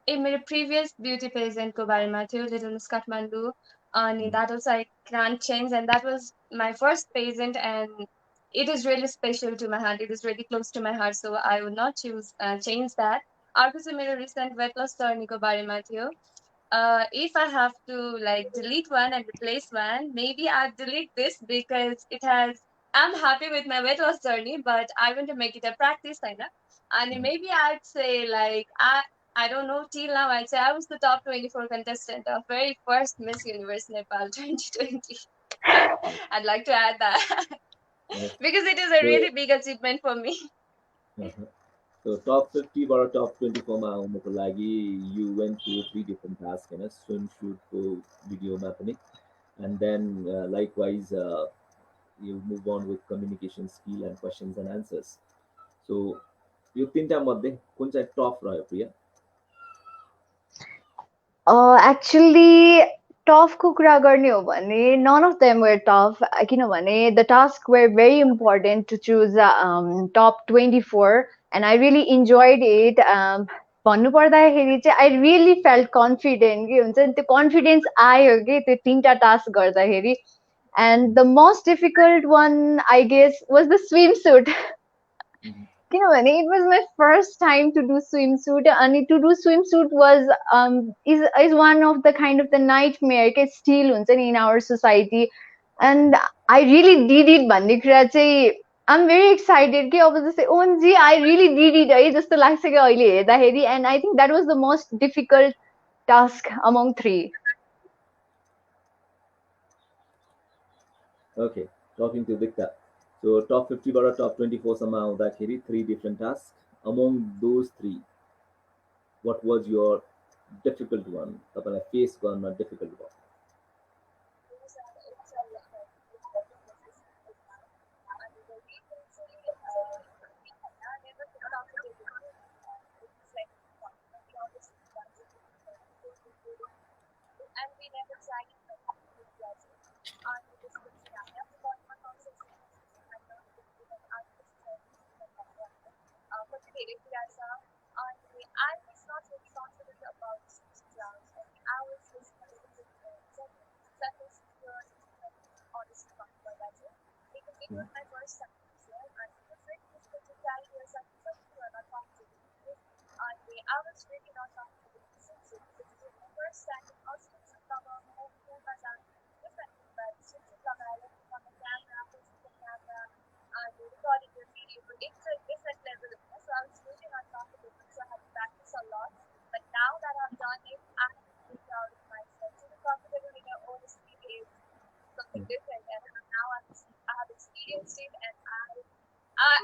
ए मेरो previous beauty pageant को बारेमा थियो Little Miss Kathmandu अनि that also I can't change and that was my first pageant and it is really special to my heart. It is really close to my heart, so I would not choose change that. अर्को चाहिँ मेरो recent weight loss journey-को बारेमा थियो. If I have to like delete one and replace one, maybe I'd delete this because I'm happy with my weight loss journey, but I want to make it a practice, होइन? And maybe I'd say like I don't know, till now I'd say I was the top 24 contestant of very first Miss Universe Nepal 2020. I'd like to add that Uh, because it is a so, really big achievement for me. uh-huh. So top 50 or top 24 ma आउनको लागि you went through three different tasks होइन swimsuit को भिडियोमा पनि and then likewise you move on with communication skill and questions and answers. So यो तिनटा मध्ये कुन चाहिँ टफ रह्यो प्रिया? Actually, tough को कुरा गर्ने हो भने none of them were tough किनभने the tasks were very important to choose top 24 and I really enjoyed it. भन्नु पर्दाखेरि चाहिँ I really felt confident कि हुन्छ नि त्यो confidence आयो कि त्यो तीनटा task गर्दाखेरि and the most difficult one I guess was the swimsuit. किनभने it was my first time to do swimsuit अनि to do swimsuit was is one of the kind of the nightmare के still हुन्छ नि in our society and I really did it भन्ने कुरा चाहिँ I'm very excited कि अब जस्तै ओन्जी I really did it है जस्तो लाग्छ कि अहिले हेर्दाखेरि and I think that was the most difficult task among three. Okay, talking to Dikta. So top 50 बाट top 24 सम्म आउँदाखेरि three different tasks. Among those three, what was your difficult one? तपाईँलाई face गर्न difficult one?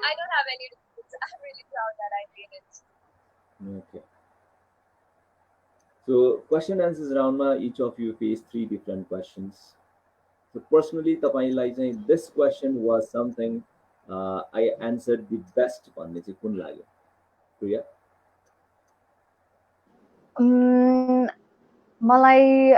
I don't have any regrets. I'm really proud that I did it. Okay. So question answers round each of you face three different questions. So personally तपाईलाई चाहिँ this question was something I answered the best भन्ने चाहिँ कुन लाग्यो? प्रिया? मलाई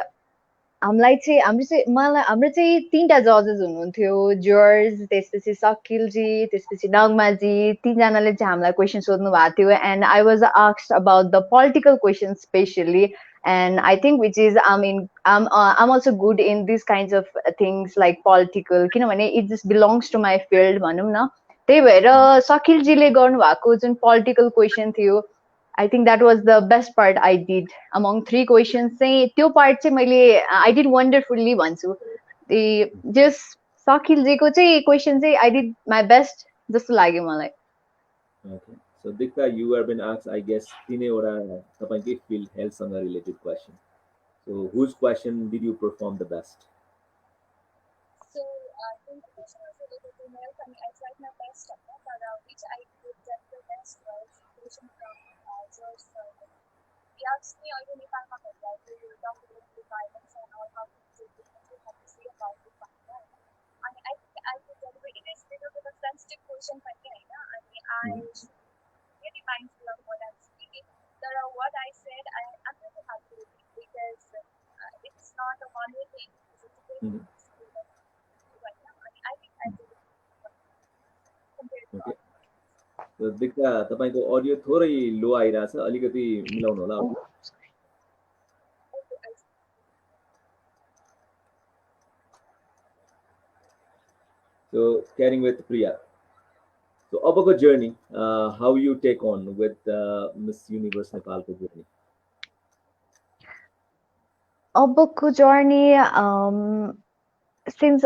हामीलाई चाहिँ हाम्रो चाहिँ तीनटा जजेस हुनुहुन्थ्यो जर्ज त्यसपछि सकिलजी त्यसपछि नगमाजी तीनजनाले चाहिँ हामीलाई क्वेसन सोध्नु भएको थियो and I was asked about the political question specially and I think which is I'm also good in these kinds of things like political किनभने it just belongs to my field भनौँ न त्यही भएर सकिलजीले गर्नुभएको जुन political question थियो I think that was the best part I did among three questions चाहिँ त्यो part चाहिँ मैले I did wonderfully भन्छु just सकिलजीको चाहिँ question चाहिँ I did my best जस्तो लाग्यो मलाई. Okay. So Dikta, you have been asked, I guess, तीनैवटा तपाईँकै field healthसँग related question. So whose question did you perform the best? So the information was related to milk, and I tried my best, but which I did the best was question from George. He asked me, "Are you Nepal Like you talk about the violence and all how to do what you have to say about the Panda?" And I think I could deliver it is little bit of sensitive question for me, I mean, I should be really mindful of what I'm speaking. What I said, I'm really happy with it because it's not a one-way thing. It's a two-way thing. Right now, I think I did it compared to Okay. others. So Dikta, तपाईँको audio थोरै लो आइरहेछ, अलिकति मिलाउनु होला। Okay, I see. So carrying with Priya. So अबको journey, how you take on with Miss Universe नेपालको journey? अबको journey, since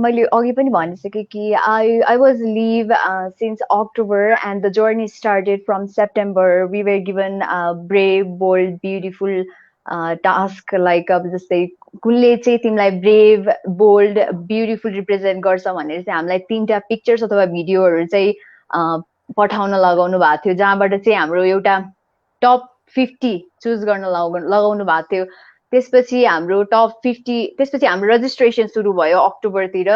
मैले अघि पनि भनिसकेँ कि I was leave since October and the journey started from September. We were given a brave, bold, beautiful task like अब जस्तै कुनले चाहिँ तिमीलाई brave, bold, beautiful represent गर्छ भनेर चाहिँ हामीलाई 3टा पिक्चर्स अथवा भिडियोहरू चाहिँ पठाउन लगाउनु भएको थियो, जहाँबाट चाहिँ हाम्रो एउटा टप 50 चुज गर्न लगाउनु भएको थियो। त्यसपछि हाम्रो टप 50, त्यसपछि हाम्रो रजिस्ट्रेसन सुरु भयो अक्टोबरतिर।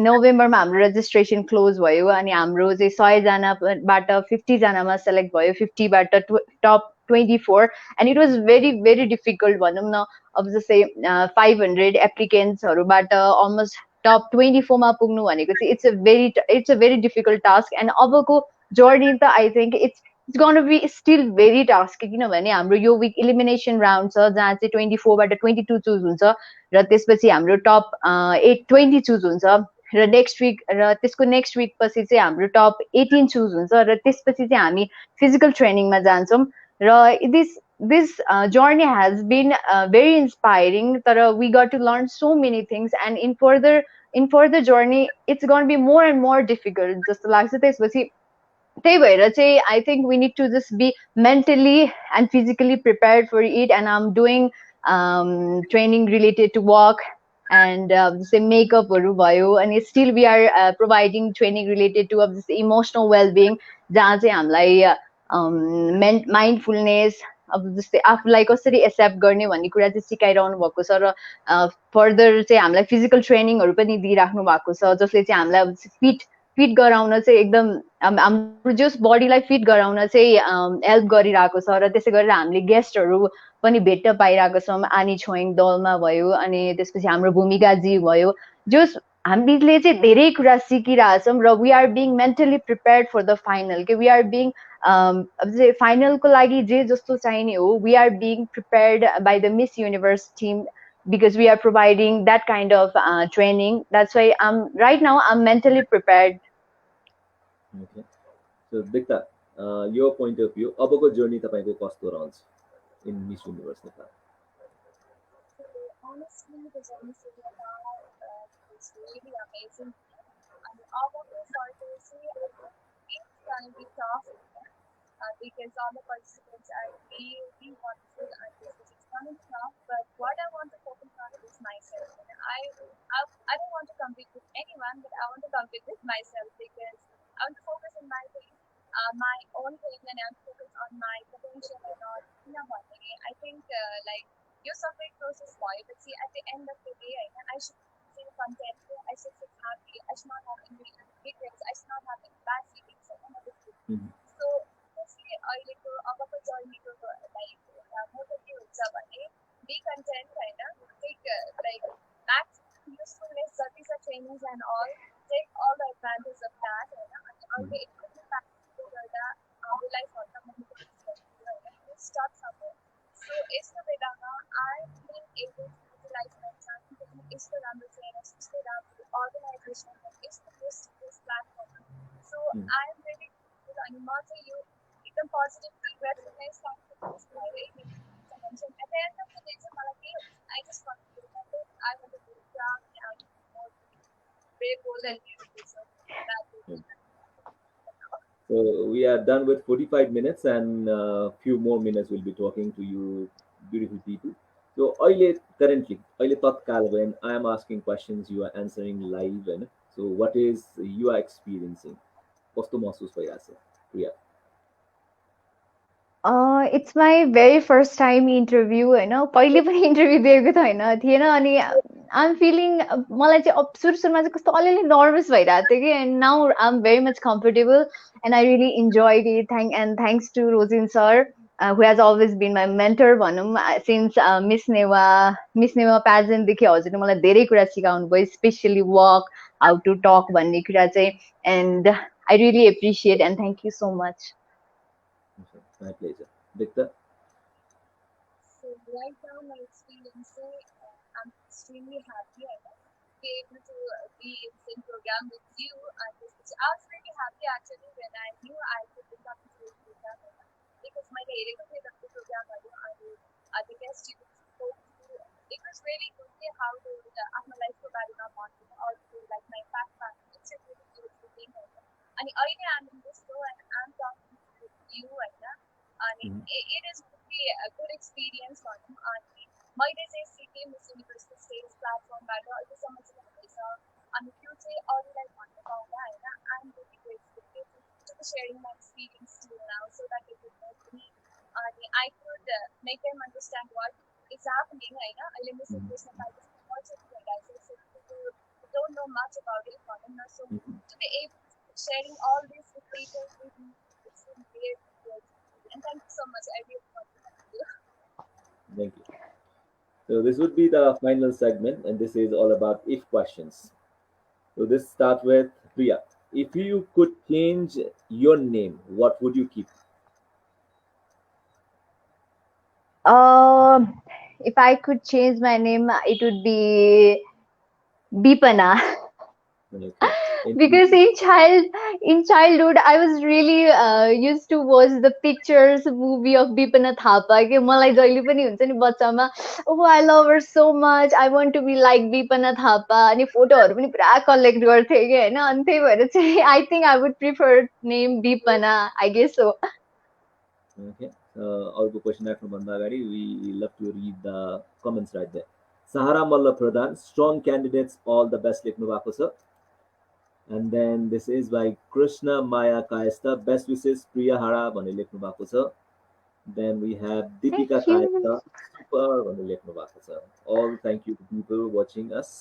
नोभेम्बरमा हाम्रो रजिस्ट्रेसन क्लोज भयो अनि हाम्रो चाहिँ 100 जनाबाट 50 जनामा सेलेक्ट भयो, 50 बाट टप 24। And it was very very difficult भनौँ न। अब जस्तै 500 एप्लिकेन्ट्सहरूबाट अलमोस्ट टप 24 मा पुग्नु भनेको चाहिँ it's a very difficult task. End अबको जर्नी त I think it's gonna be still very tasky किनभने हाम्रो यो विक इलिमिनेसन राउन्ड छ जहाँ चाहिँ 24 बाट 22 चुज हुन्छ र त्यसपछि हाम्रो टप 20 चुज हुन्छ र नेक्स्ट विक र त्यसको नेक्स्ट विक पछि चाहिँ हाम्रो टप 18 चुज हुन्छ र त्यसपछि चाहिँ हामी फिजिकल ट्रेनिङमा जान्छौँ र this journey has been very inspiring तर we got to learn so many things and in further journey it's going to be more and more difficult जस्तो लाग्छ। त्यसपछि त्यही भएर चाहिँ I think we need to just be mentally and physically prepared for it, and I'm doing training related to walk and say makeupहरू भयो अनि still we are providing training related to this emotional well-being जहाँ चाहिँ हामीलाई mindfulness अब जस्तै आफूलाई कसरी accept गर्ने भन्ने कुरा चाहिँ सिकाइरहनु भएको छ र फर्दर चाहिँ हामीलाई फिजिकल ट्रेनिङहरू पनि दिइराख्नु भएको छ जसले चाहिँ हामीलाई फिट गराउन चाहिँ एकदम हाम्रो जस बडीलाई फिट गराउन चाहिँ हेल्प गरिरहेको छ र त्यसै गरेर हामीले गेस्टहरू पनि भेट्न पाइरहेको छौँ। आनी छोइङ दलमा भयो अनि त्यसपछि हाम्रो भूमिकाजी भयो जस हामीले चाहिँ धेरै कुरा सिकिरहेछौँ र we are being mentally prepared for the final कि वी आर बिङ अब चाहिँ फाइनलको लागि जे जस्तो चाहिने हो we are being prepared by the Miss Universe team because we are providing that kind of training. That's why right now I'm mentally prepared. Okay. So Dikta, your point of view, अबको journey तपाईँको कस्तो रहन्छ in Miss Universe Nepal? Honestly, the journey so far is really amazing. And all of this also, it's going to be tough because all the participants are really wonderful and this is going to be tough. But what I want to focus on is myself. And I don't want to compete with anyone, but I want to compete with myself because I want to focus on my thing, my own thing, and I'm focused on my potential and not. I think like you separate process for it, but see at the end of the day, I should feel content, I should feel happy, I should not have any regrets, I should not have any bad feelings or anything. So mostly I like to our journey to like motivate you be content take like max usefulness trainings and all, take all the advantage of that and it could be back to the life or the start somewhere. So is the Vedana, I'm being able to utilize my time is the understanding, is the organization, is the this platform. So I'm really to you become positive feedback from my side to this at the end of the day, I just want to remember I want to be proud and more brave than beautiful. So So we are done with 45 minutes and a few more minutes we'll be talking to you beautiful people. So currently tatkal when I am asking questions, you are answering live, and so what is you are experiencing? कस्तो महसुस भइरहेछ प्रिया? It's my very first time interview होइन पहिले पनि interview दिएको थिएन अनि I'm feeling मलाई चाहिँ सुरु सुरुमा चाहिँ कस्तो अलिअलि नर्भस भइरहेको थियो कि and now I am very much comfortable and I really enjoyed it thanks to Rojin sir who has always been my mentor भनौँ since मिस नेवा प्याजेन्टदेखि हजुरले मलाई धेरै कुरा सिकाउनु भयो स्पेसली वक हाउ टु टक भन्ने कुरा चाहिँ end I really appreciate and thank you so much. My pleasure. Dikta? So right now my experience I'm extremely happy I know be able to be in the same program with you and I was really happy actually when I knew I could become into this program because my area of the program I the guest students spoke to it was really good to how to my life को बारेमा भन्नु or to like my background it's a really beautiful thing and I am in this show and I'm talking to you and it is really a good experience for them. And मैले चाहिँ सिके miss university stage प्लेटफर्मबाट अहिलेसम्म चाहिँ हुँदैछ अनि त्यो चाहिँ अरूलाई भन्न पाउँदा होइन I am really grateful to sharing my experience to now so that they could help me अनि I could make them understand what is happening होइन अहिले Miss University don't know much about it so to be able to sharing all this with people it's really great. And thank you so much. I really want to Thank you. So this would be the final segment, and this is all about if questions. So this start with Priya. If you could change your name, what would you keep? If I could change my name, it would be Bipana. Okay. Because in childhood I was really used to watch the pictures movie of Dikta Thapa के मलाई जहिले पनि हुन्छ नि बच्चामा oh I love her so much I want to be like Dikta Thapa अनि फोटोहरु पनि पुरा collect गर्थे के हैन अनि त्यही भएर चाहिँ I think I would prefer name Dipana I guess so. Okay. अर्को क्वेसन राख्नुभन्दा अगाडि we love to read the comments right there. Sahara Malla Pradhan, strong candidates, all the best लेख्नु भएको छ. And then this is by Krishna Maya Kaista, best wishes Priya Hada भन्ने लेख्नु भएको छ. Then we have Deepika Kaista, super भन्ने लेख्नु भएको छ. All thank you to people watching us.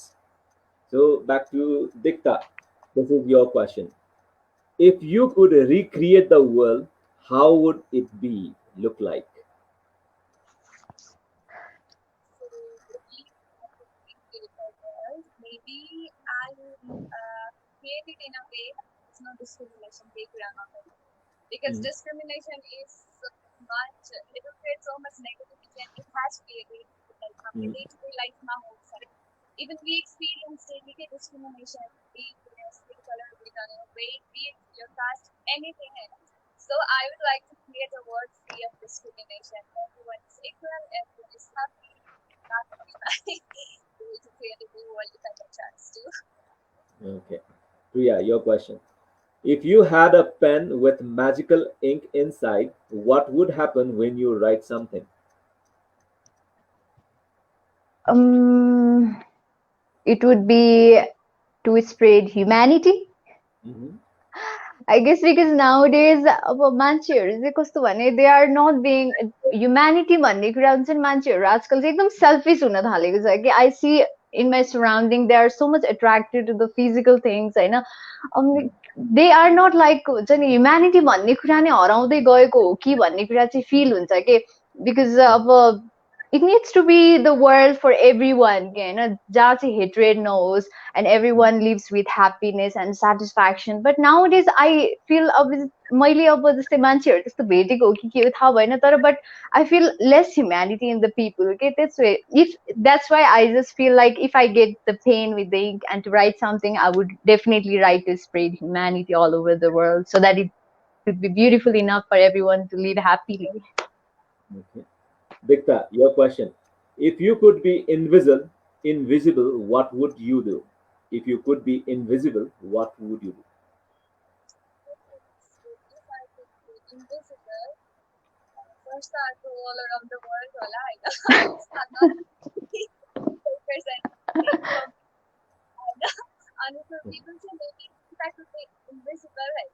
So back to Dikta. This is your question. If you could recreate the world, how would it be look like? Maybe I would create it in a way there's no discrimination because discrimination is so much it will create so much negativity and it has created like day-to-day life now even we experience daily discrimination be it skin color be it weight be it your caste anything so I would like to create a world free of discrimination everyone is equal everyone is happy not to create a new world if I get a chance to. Okay. Priya, your question. If you had a pen with magical ink inside, what would happen when you write something? It would be to spread humanity. I guess because nowadays अब मान्छेहरु चाहिँ कस्तो भने they are not being humanity भन्ने कुरा हुन्छ नि मान्छेहरु आजकल चाहिँ एकदम selfish हुन थालेको छ कि I see in my surrounding they are so much attracted to the physical things Hahn they are not like हुन्छ नि humanity भन्ने कुरा नै हराउँदै गएको हो कि भन्ने कुरा चाहिँ feel हुन्छ के because अब it needs to be the world for everyone हैन जहाँ चाहिँ hatred नहोस् and everyone lives with happiness and satisfaction but nowadays I feel अब मैले अब जस्तै मान्छेहरु त्यस्तो भेटेको हो कि के थाहा भएन तर but I feel less humanity in the people okay that's why I just feel like if I get the pen with the ink and to write something I would definitely write to spread humanity all over the world so that it could be beautiful enough for everyone to live happily. Okay. Dikta, your question. If you could be invisible, what would you do? If you could be invisible, what would you do? If I could be invisible, Varsha to all around the world होला हैन not percent from and for people say maybe if I could be invisible Hahn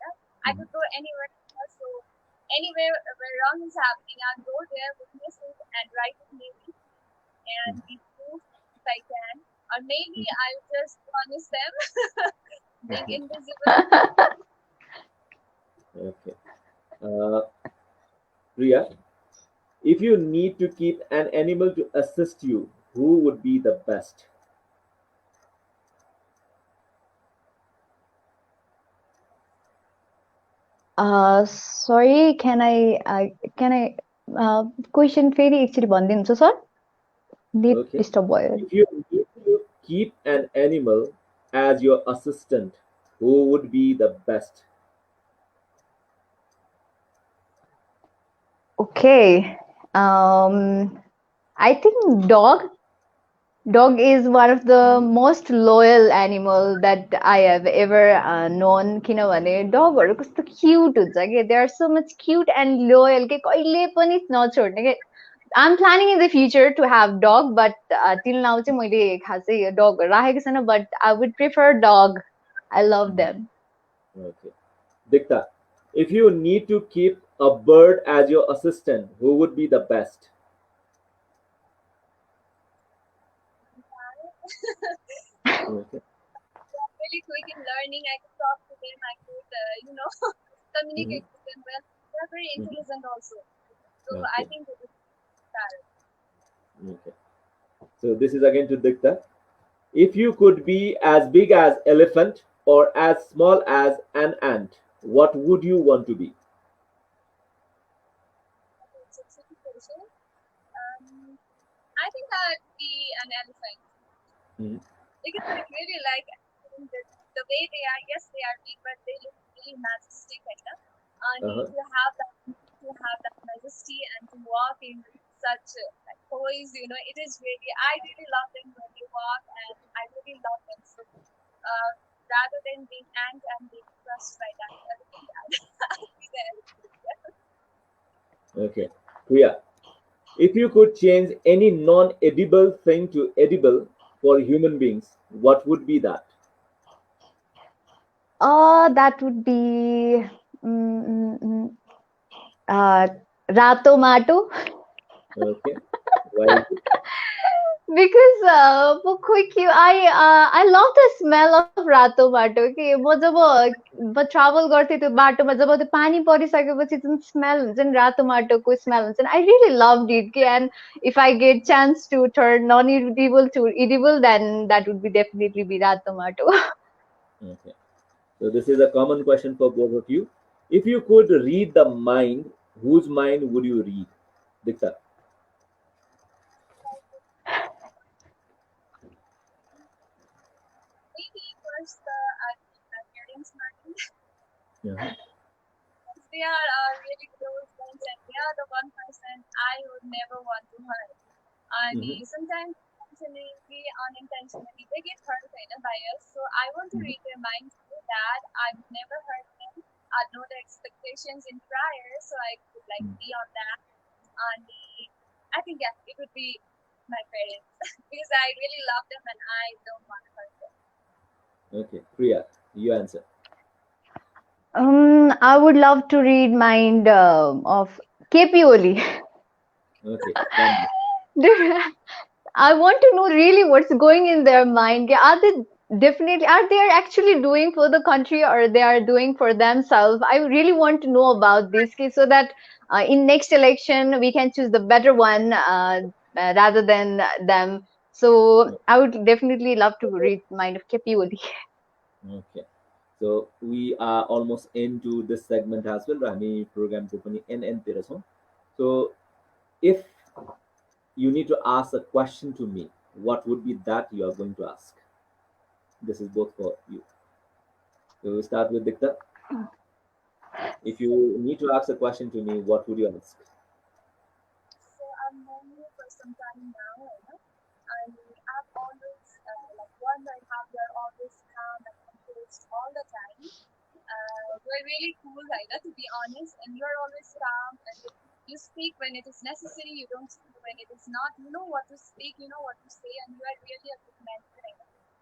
I could go anywhere so anywhere where wrong is happening I'll go there witness it and write it maybe and be proof if I can or maybe I'll just punish them being invisible. Okay. Priya, if you need to keep an animal to assist you, who would be the best? Sorry, question फेरि एकचोटि भनिदिनुहुन्छ sir net Okay. Disturb भयो If you need to keep an animal as your assistant, who would be the best? Okay. I think dog is one of the most loyal animal that I have ever known किनभने डगहरु कस्तो cute हुन्छ के they are so much cute and loyal के कहिले पनि नछोड्ने के I'm planning in the future to have dog but till now चाहिँ मैले खासै dog राखेको छैन but I would prefer dog. I love them. Okay. Dikta, if you need to keep a bird as your assistant, who would be the best? Okay. Really quick in learning. I could talk to them. I could, communicate with them well. They're very intelligent also. So I Okay. think it would be parrot. Okay. So this is again to Dikta. If you could be as big as elephant or as small as an ant, what would you want to be? It's a tricky question. I think I'd be an elephant. Because I really like the way they are. Yes, they are big, but they look really majestic. And to have that majesty and to walk in such poise, it is really. I really love them when they walk, and I really love them. So, rather than being ant and being crushed by that elephant, I'd be the elephant. Okay. Priya, if you could change any non-edible thing to edible for human beings, what would be that? That would be mm, mm, mm, uh, rato mato. Okay. Why is it? Because I love the smell of rato mato कि म जब travel गर्थेँ त्यो बाटोमा जब त्यो पानी परिसकेपछि जुन smell हुन्छ नि रातो माटोको smell हुन्छ नि I really loved it कि and if I get chance to turn non-edible to edible then that would be definitely be rato mato. Okay. So this is a common question for both of you. If you could read the mind, whose mind would you read? Dikta. Maybe first our parents' mind. Yeah. They are really close friends, and they are the one person I would never want to hurt. And sometimes intentionally, unintentionally, they get hurt by us. So I want to read their minds so that I would never hurt them. I know their expectations in prior, so I could be on that. And I think it would be my parents because I really love them and I don't want to hurt them. Okay. Priya, you answer. I would love to read mind of KPOly. Okay. Gandhi. I want to know really what's going in their mind. Are they actually doing for the country or they are doing for themselves? I really want to know about this so that in next election we can choose the better one rather than them. So I would definitely love to read mind of KPOly. Okay. So we are almost into this segment as well. Rami program ko pani end tera chhau. So if you need to ask a question to me, what would be that you are going to ask? This is both for you. So we'll start with Dikta. If you need to ask a question to me, what would you ask? So I've known you for some time now, and I've always wondered how you're always calm and composed all the time. You're really cool, to be honest, and you're always calm and You speak when it is necessary, you don't speak when it is not. You know what to speak, you know what to say, and you are really a good mentor.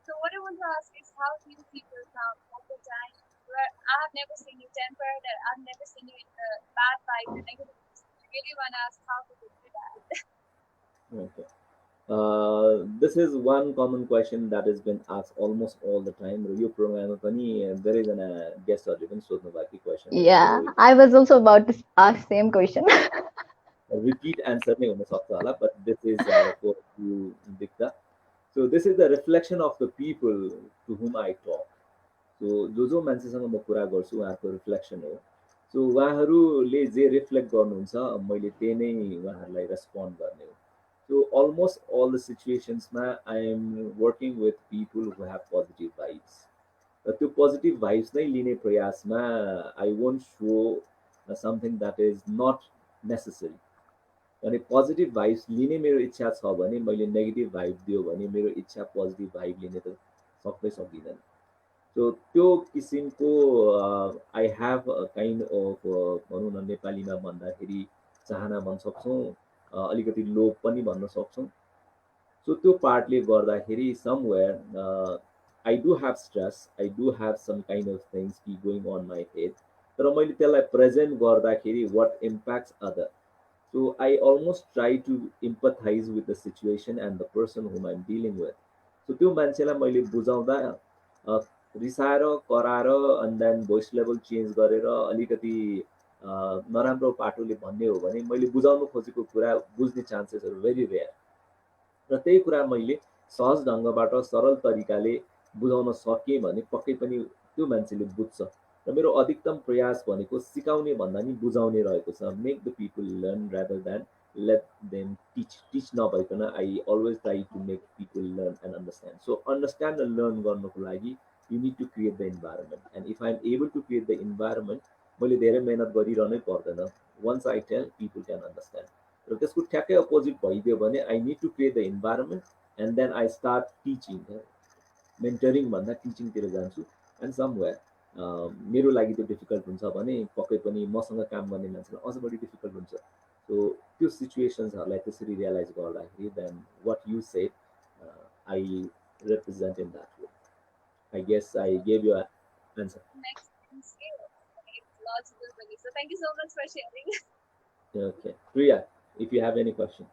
So what I want to ask is, how do you keep your calm all the time? Where I have never seen you tempered, and I've never seen you in the bad vibe, the negative. I really want to ask how to do that. Okay. This is one common question that has been asked almost all the time. यो प्रोग्राममा पनि धेरैजना गेस्टहरूले पनि सोध्नु भएको question हो. Yeah, So I was also about to ask same question. repeat answer नै हुनसक्छ होला, but this is for you, Dikta. So this is the reflection of the people to whom I talk. So जो मान्छेसँग म कुरा गर्छु उहाँहरूको reflection हो. सो उहाँहरूले जे रिफ्लेक्ट गर्नुहुन्छ मैले त्यही नै उहाँहरूलाई रेस्पोन्ड गर्ने हो. So almost all the situationsमा I am working with people who have positive vibes. र त्यो पोजिटिभ भाइब्स नै लिने प्रयासमा I won't show something that is not necessary. अनि पोजिटिभ भाइब्स लिने मेरो इच्छा छ भने मैले नेगेटिभ भाइब दियो भने मेरो इच्छा पोजिटिभ भाइब लिने त सक्दै सक्दिनँ. सो त्यो किसिमको आई हेभ काइन्ड अफ भनौँ न नेपालीमा भन्दाखेरि चाहना भन्न सक्छौँ, अलिकति लोभ पनि भन्न सक्छौँ. सो त्यो पार्टले गर्दाखेरि somewhere I do have stress, I do have some kind of things कि गोइङ अन माई हेड. तर मैले त्यसलाई प्रेजेन्ट गर्दाखेरि what impacts other. So I almost try to empathize with the situation and the person whom I'm dealing with. So त्यो मान्छेलाई मैले बुझाउँदा रिसाएर कराएर and then voice level change गरेर अलिकति नराम्रो पाटोले भन्ने हो भने मैले बुझाउनु खोजेको कुरा बुझ्ने चान्सेसहरू भेरी रेयर. र त्यही कुरा मैले सहज ढङ्गबाट सरल तरिकाले बुझाउन सकेँ भने पक्कै पनि त्यो मान्छेले बुझ्छ. र मेरो अधिकतम प्रयास भनेको सिकाउने भन्दा नि बुझाउने रहेको छ. Make the people learn rather than let them teach. Teach नभइकन I always try to make people learn and understand. So understand र लर्न गर्नको लागि you need to create the environment. And if I am able to create the environment मैले धेरै मेहनत गरिरहनै पर्दैन. Once I tell people can understand. र त्यसको ठ्याक्कै अपोजिट भइदियो भने I need to create the environment and then I start teaching. Mentoring भन्दा टिचिङतिर जान्छु. एन्ड समवेयर मेरो लागि त्यो डिफिकल्ट हुन्छ भने पक्कै पनि मसँग काम गर्ने मान्छेलाई अझ बढी डिफिकल्ट हुन्छ. सो त्यो सिचुएसन्सहरूलाई त्यसरी रियलाइज गर्दाखेरि then what you said I represent in that way. I guess I gave you an answer. Next thing, it's logical, so thank you so much for sharing. Okay. Priya, if you have any question.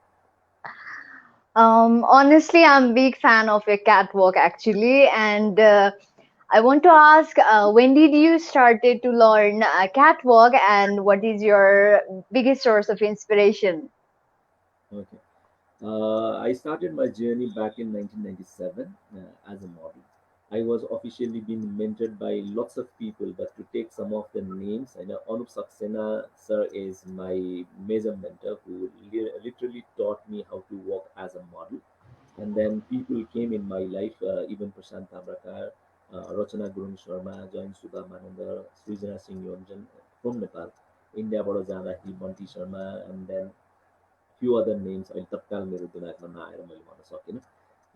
Honestly, I'm a big fan of your catwalk actually, and I want to ask, when did you started to learn catwalk, and what is your biggest source of inspiration? Okay. I started my journey back in 1997 as a model. I was officially being mentored by lots of people, but to take some of the names, I know Anup Saxena sir is my major mentor who literally taught me how to walk as a model. And then people came in my life, even Prashant Tabrakar, Rachana Gurung Sharma, Jain Sudha Manandar, Srijana Singh Yonjan from Nepal. India Bado Janda, Banti Sharma, and then few other names I tatkal मेरो दिमागमा नआएर मैले भन्न सकिनँ.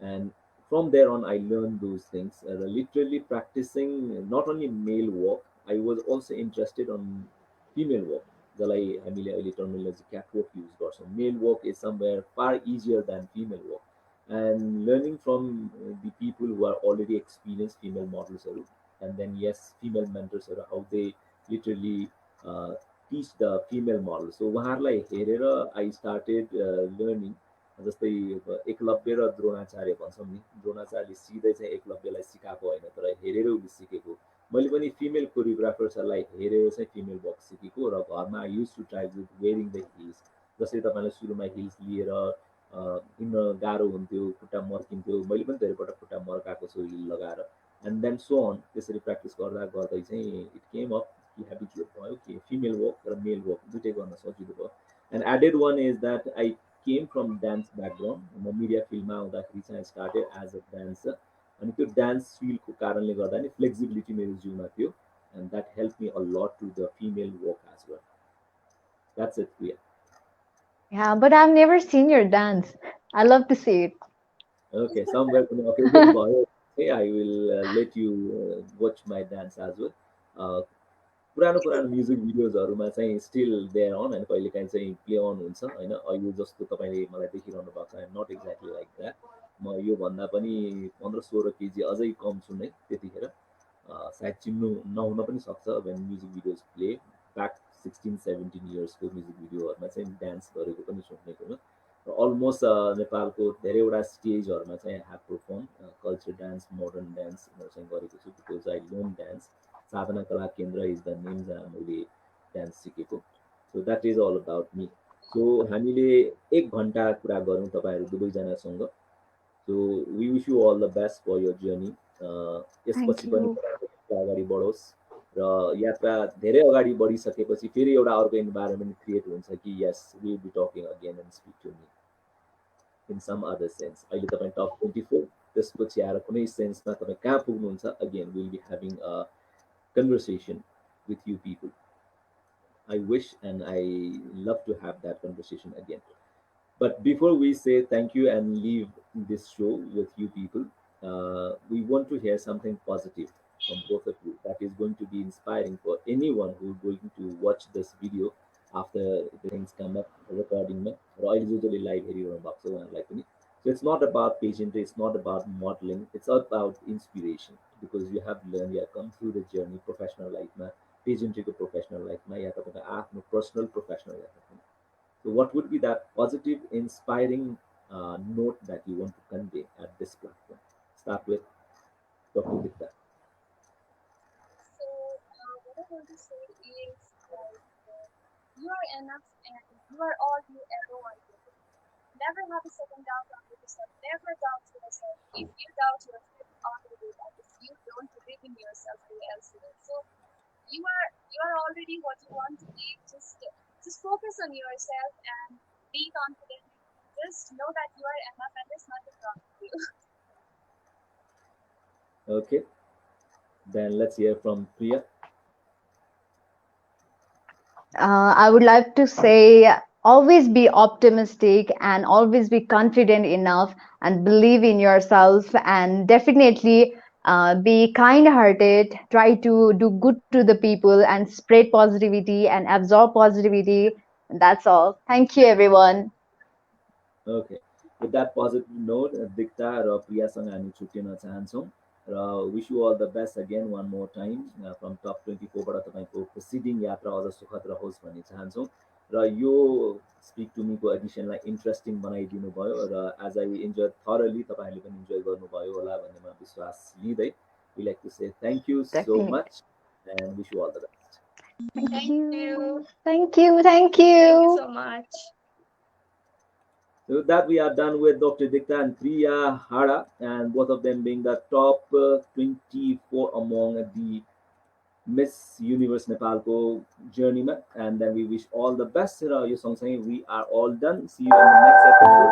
And from there on I learned those things, literally practicing not only male walk, I was also interested on female walk जसलाई हामीले अहिले terminology catwalk use गर्छौँ. Male walk is somewhere far easier than female walk. And learning from the people who are already experienced female models and then yes female mentors how they literally teach the female model. So उहाँहरूलाई हेरेर I started learning. जस्तै एकलव्य र द्रोणाचार्य भन्छौँ नि, द्रोणाचार्यले सिधै चाहिँ एकलव्यलाई सिकाएको होइन तर हेरेर उसले सिकेको. मैले पनि फिमेल कोरियोग्राफर्सहरूलाई हेरेर चाहिँ फिमेल वक सिकेको र घरमा I use to try with wearing the heels. जसरी तपाईँलाई सुरुमा हिल्स लिएर हिँड्न गाह्रो हुन्थ्यो, खुट्टा मर्किन्थ्यो, मैले पनि धेरैपल्ट खुट्टा मर्काएको छु हिल लगाएर. एन्ड देन सो अन त्यसरी प्र्याक्टिस गर्दा गर्दै चाहिँ इट केम अप कि हेबिचुएट भयो कि फिमेल वक र मेल वक दुइटै गर्न सजिलो भयो. And added one is that I came from dance background. म मिडिया फिल्डमा आउँदाखेरि चाहिँ I started as a dancer. अनि त्यो डान्स फिल्डको कारणले गर्दा नि फ्लेक्सिबिलिटी मेरो जिउमा थियो and that help me a lot to the female walk as well. That's it Priya. Yeah, but I've never seen your dance. I love to see it. Okay, somewhere कुनै occasion भयो, I will let you watch my dance as well. पुरानो पुरानो music भिडियोजहरूमा चाहिँ still there अन होइन, कहिलेकाहीँ चाहिँ play अन हुन्छ होइन। यो जस्तो तपाईँले मलाई देखिरहनु भएको छ, I'm not exactly like that. म योभन्दा पनि 15-16 केजी अझै कम छु नै त्यतिखेर। सायद चिन्नु नहुन पनि सक्छ when music videos play. Back 16-17 इयर्सको म्युजिक भिडियोहरूमा चाहिँ डान्स गरेको पनि सुन्ने कुरो। र अलमोस्ट नेपालको धेरैवटा स्टेजहरूमा चाहिँ have perform culture dance, modern dance यिनीहरू चाहिँ गरेको छु, because I learn dance. Sadhana Kala Kendra is the name जहाँ मैले डान्स सिकेको। So that is all about me. So हामीले 1 घन्टा कुरा गरौँ तपाईँहरू दुवैजनासँग। So we wish you all the best for your journey. Thank यसपछि पनि you. तपाईँको अगाडि बढोस् र यात्रा धेरै अगाडि बढिसकेपछि फेरि एउटा अर्को इन्भाइरोमेन्ट क्रिएट हुन्छ कि yes will be talking again and speak to me in some other sense. अहिले तपाईँ टप 24, त्यसपछि आएर कुनै सेन्समा तपाईँ कहाँ पुग्नुहुन्छ, again will be having a conversation with you people. I wish and I love to have that conversation again. But before we say thank you and leave this show with you people, we want to hear something positive from both of you that is going to be inspiring for anyone who is going to watch this video after the things come up, recording. Or usually live here on Boxer and like me. So it's not about pageantry, it's not about modeling, it's about inspiration because you have learned, you have come through the journey, professional life, pageantry professional life, या तपाईँको आफ्नो personal professional life. So, what would be that positive, inspiring note that you want to convey at this platform? Start with Dr. Dikta. So, what I want to say is like, you are enough and you are all you ever wanted. Never have a second doubt on yourself. Never doubt yourself. If you doubt yourself on the way, that is, you don't believe in yourself, who else will? So, you are already what you want to be. Just focus on yourself and be confident. Just know that you are enough and there's nothing wrong with you. Okay, then let's hear from Priya. I would like to say always be optimistic and always be confident enough and believe in yourself and definitely be kind hearted. Try to do good to the people and spread positivity and absorb positivity. That's all. Thank you, everyone. Okay, with that positive note, Dikta र प्रियासँग हामी छुट्टिन चाहन्छौँ र wish you all the best again one more time from top 24बाट तपाईँको proceeding यात्रा अझ सुखद रहोस् भन्ने चाहन्छौँ र यो स्पिक टु मीको एडिसनलाई इन्ट्रेस्टिङ बनाइदिनु भयो र एज आई इन्जोय थरली तपाईँहरूले पनि इन्जोय गर्नुभयो होला भन्ने म विश्वास लिँदै we like to say thank you so Definitely. Much and wish you all the best. Thank Thank you. you. Thank you. Thank Thank you you. so much. So with that, we are done with Dr. Dikta and Priya Hada, and both of them being the top 24 among the Miss Universe Nepalco journey. And then we wish all the best. You song saying we are all done. See you in the next episode.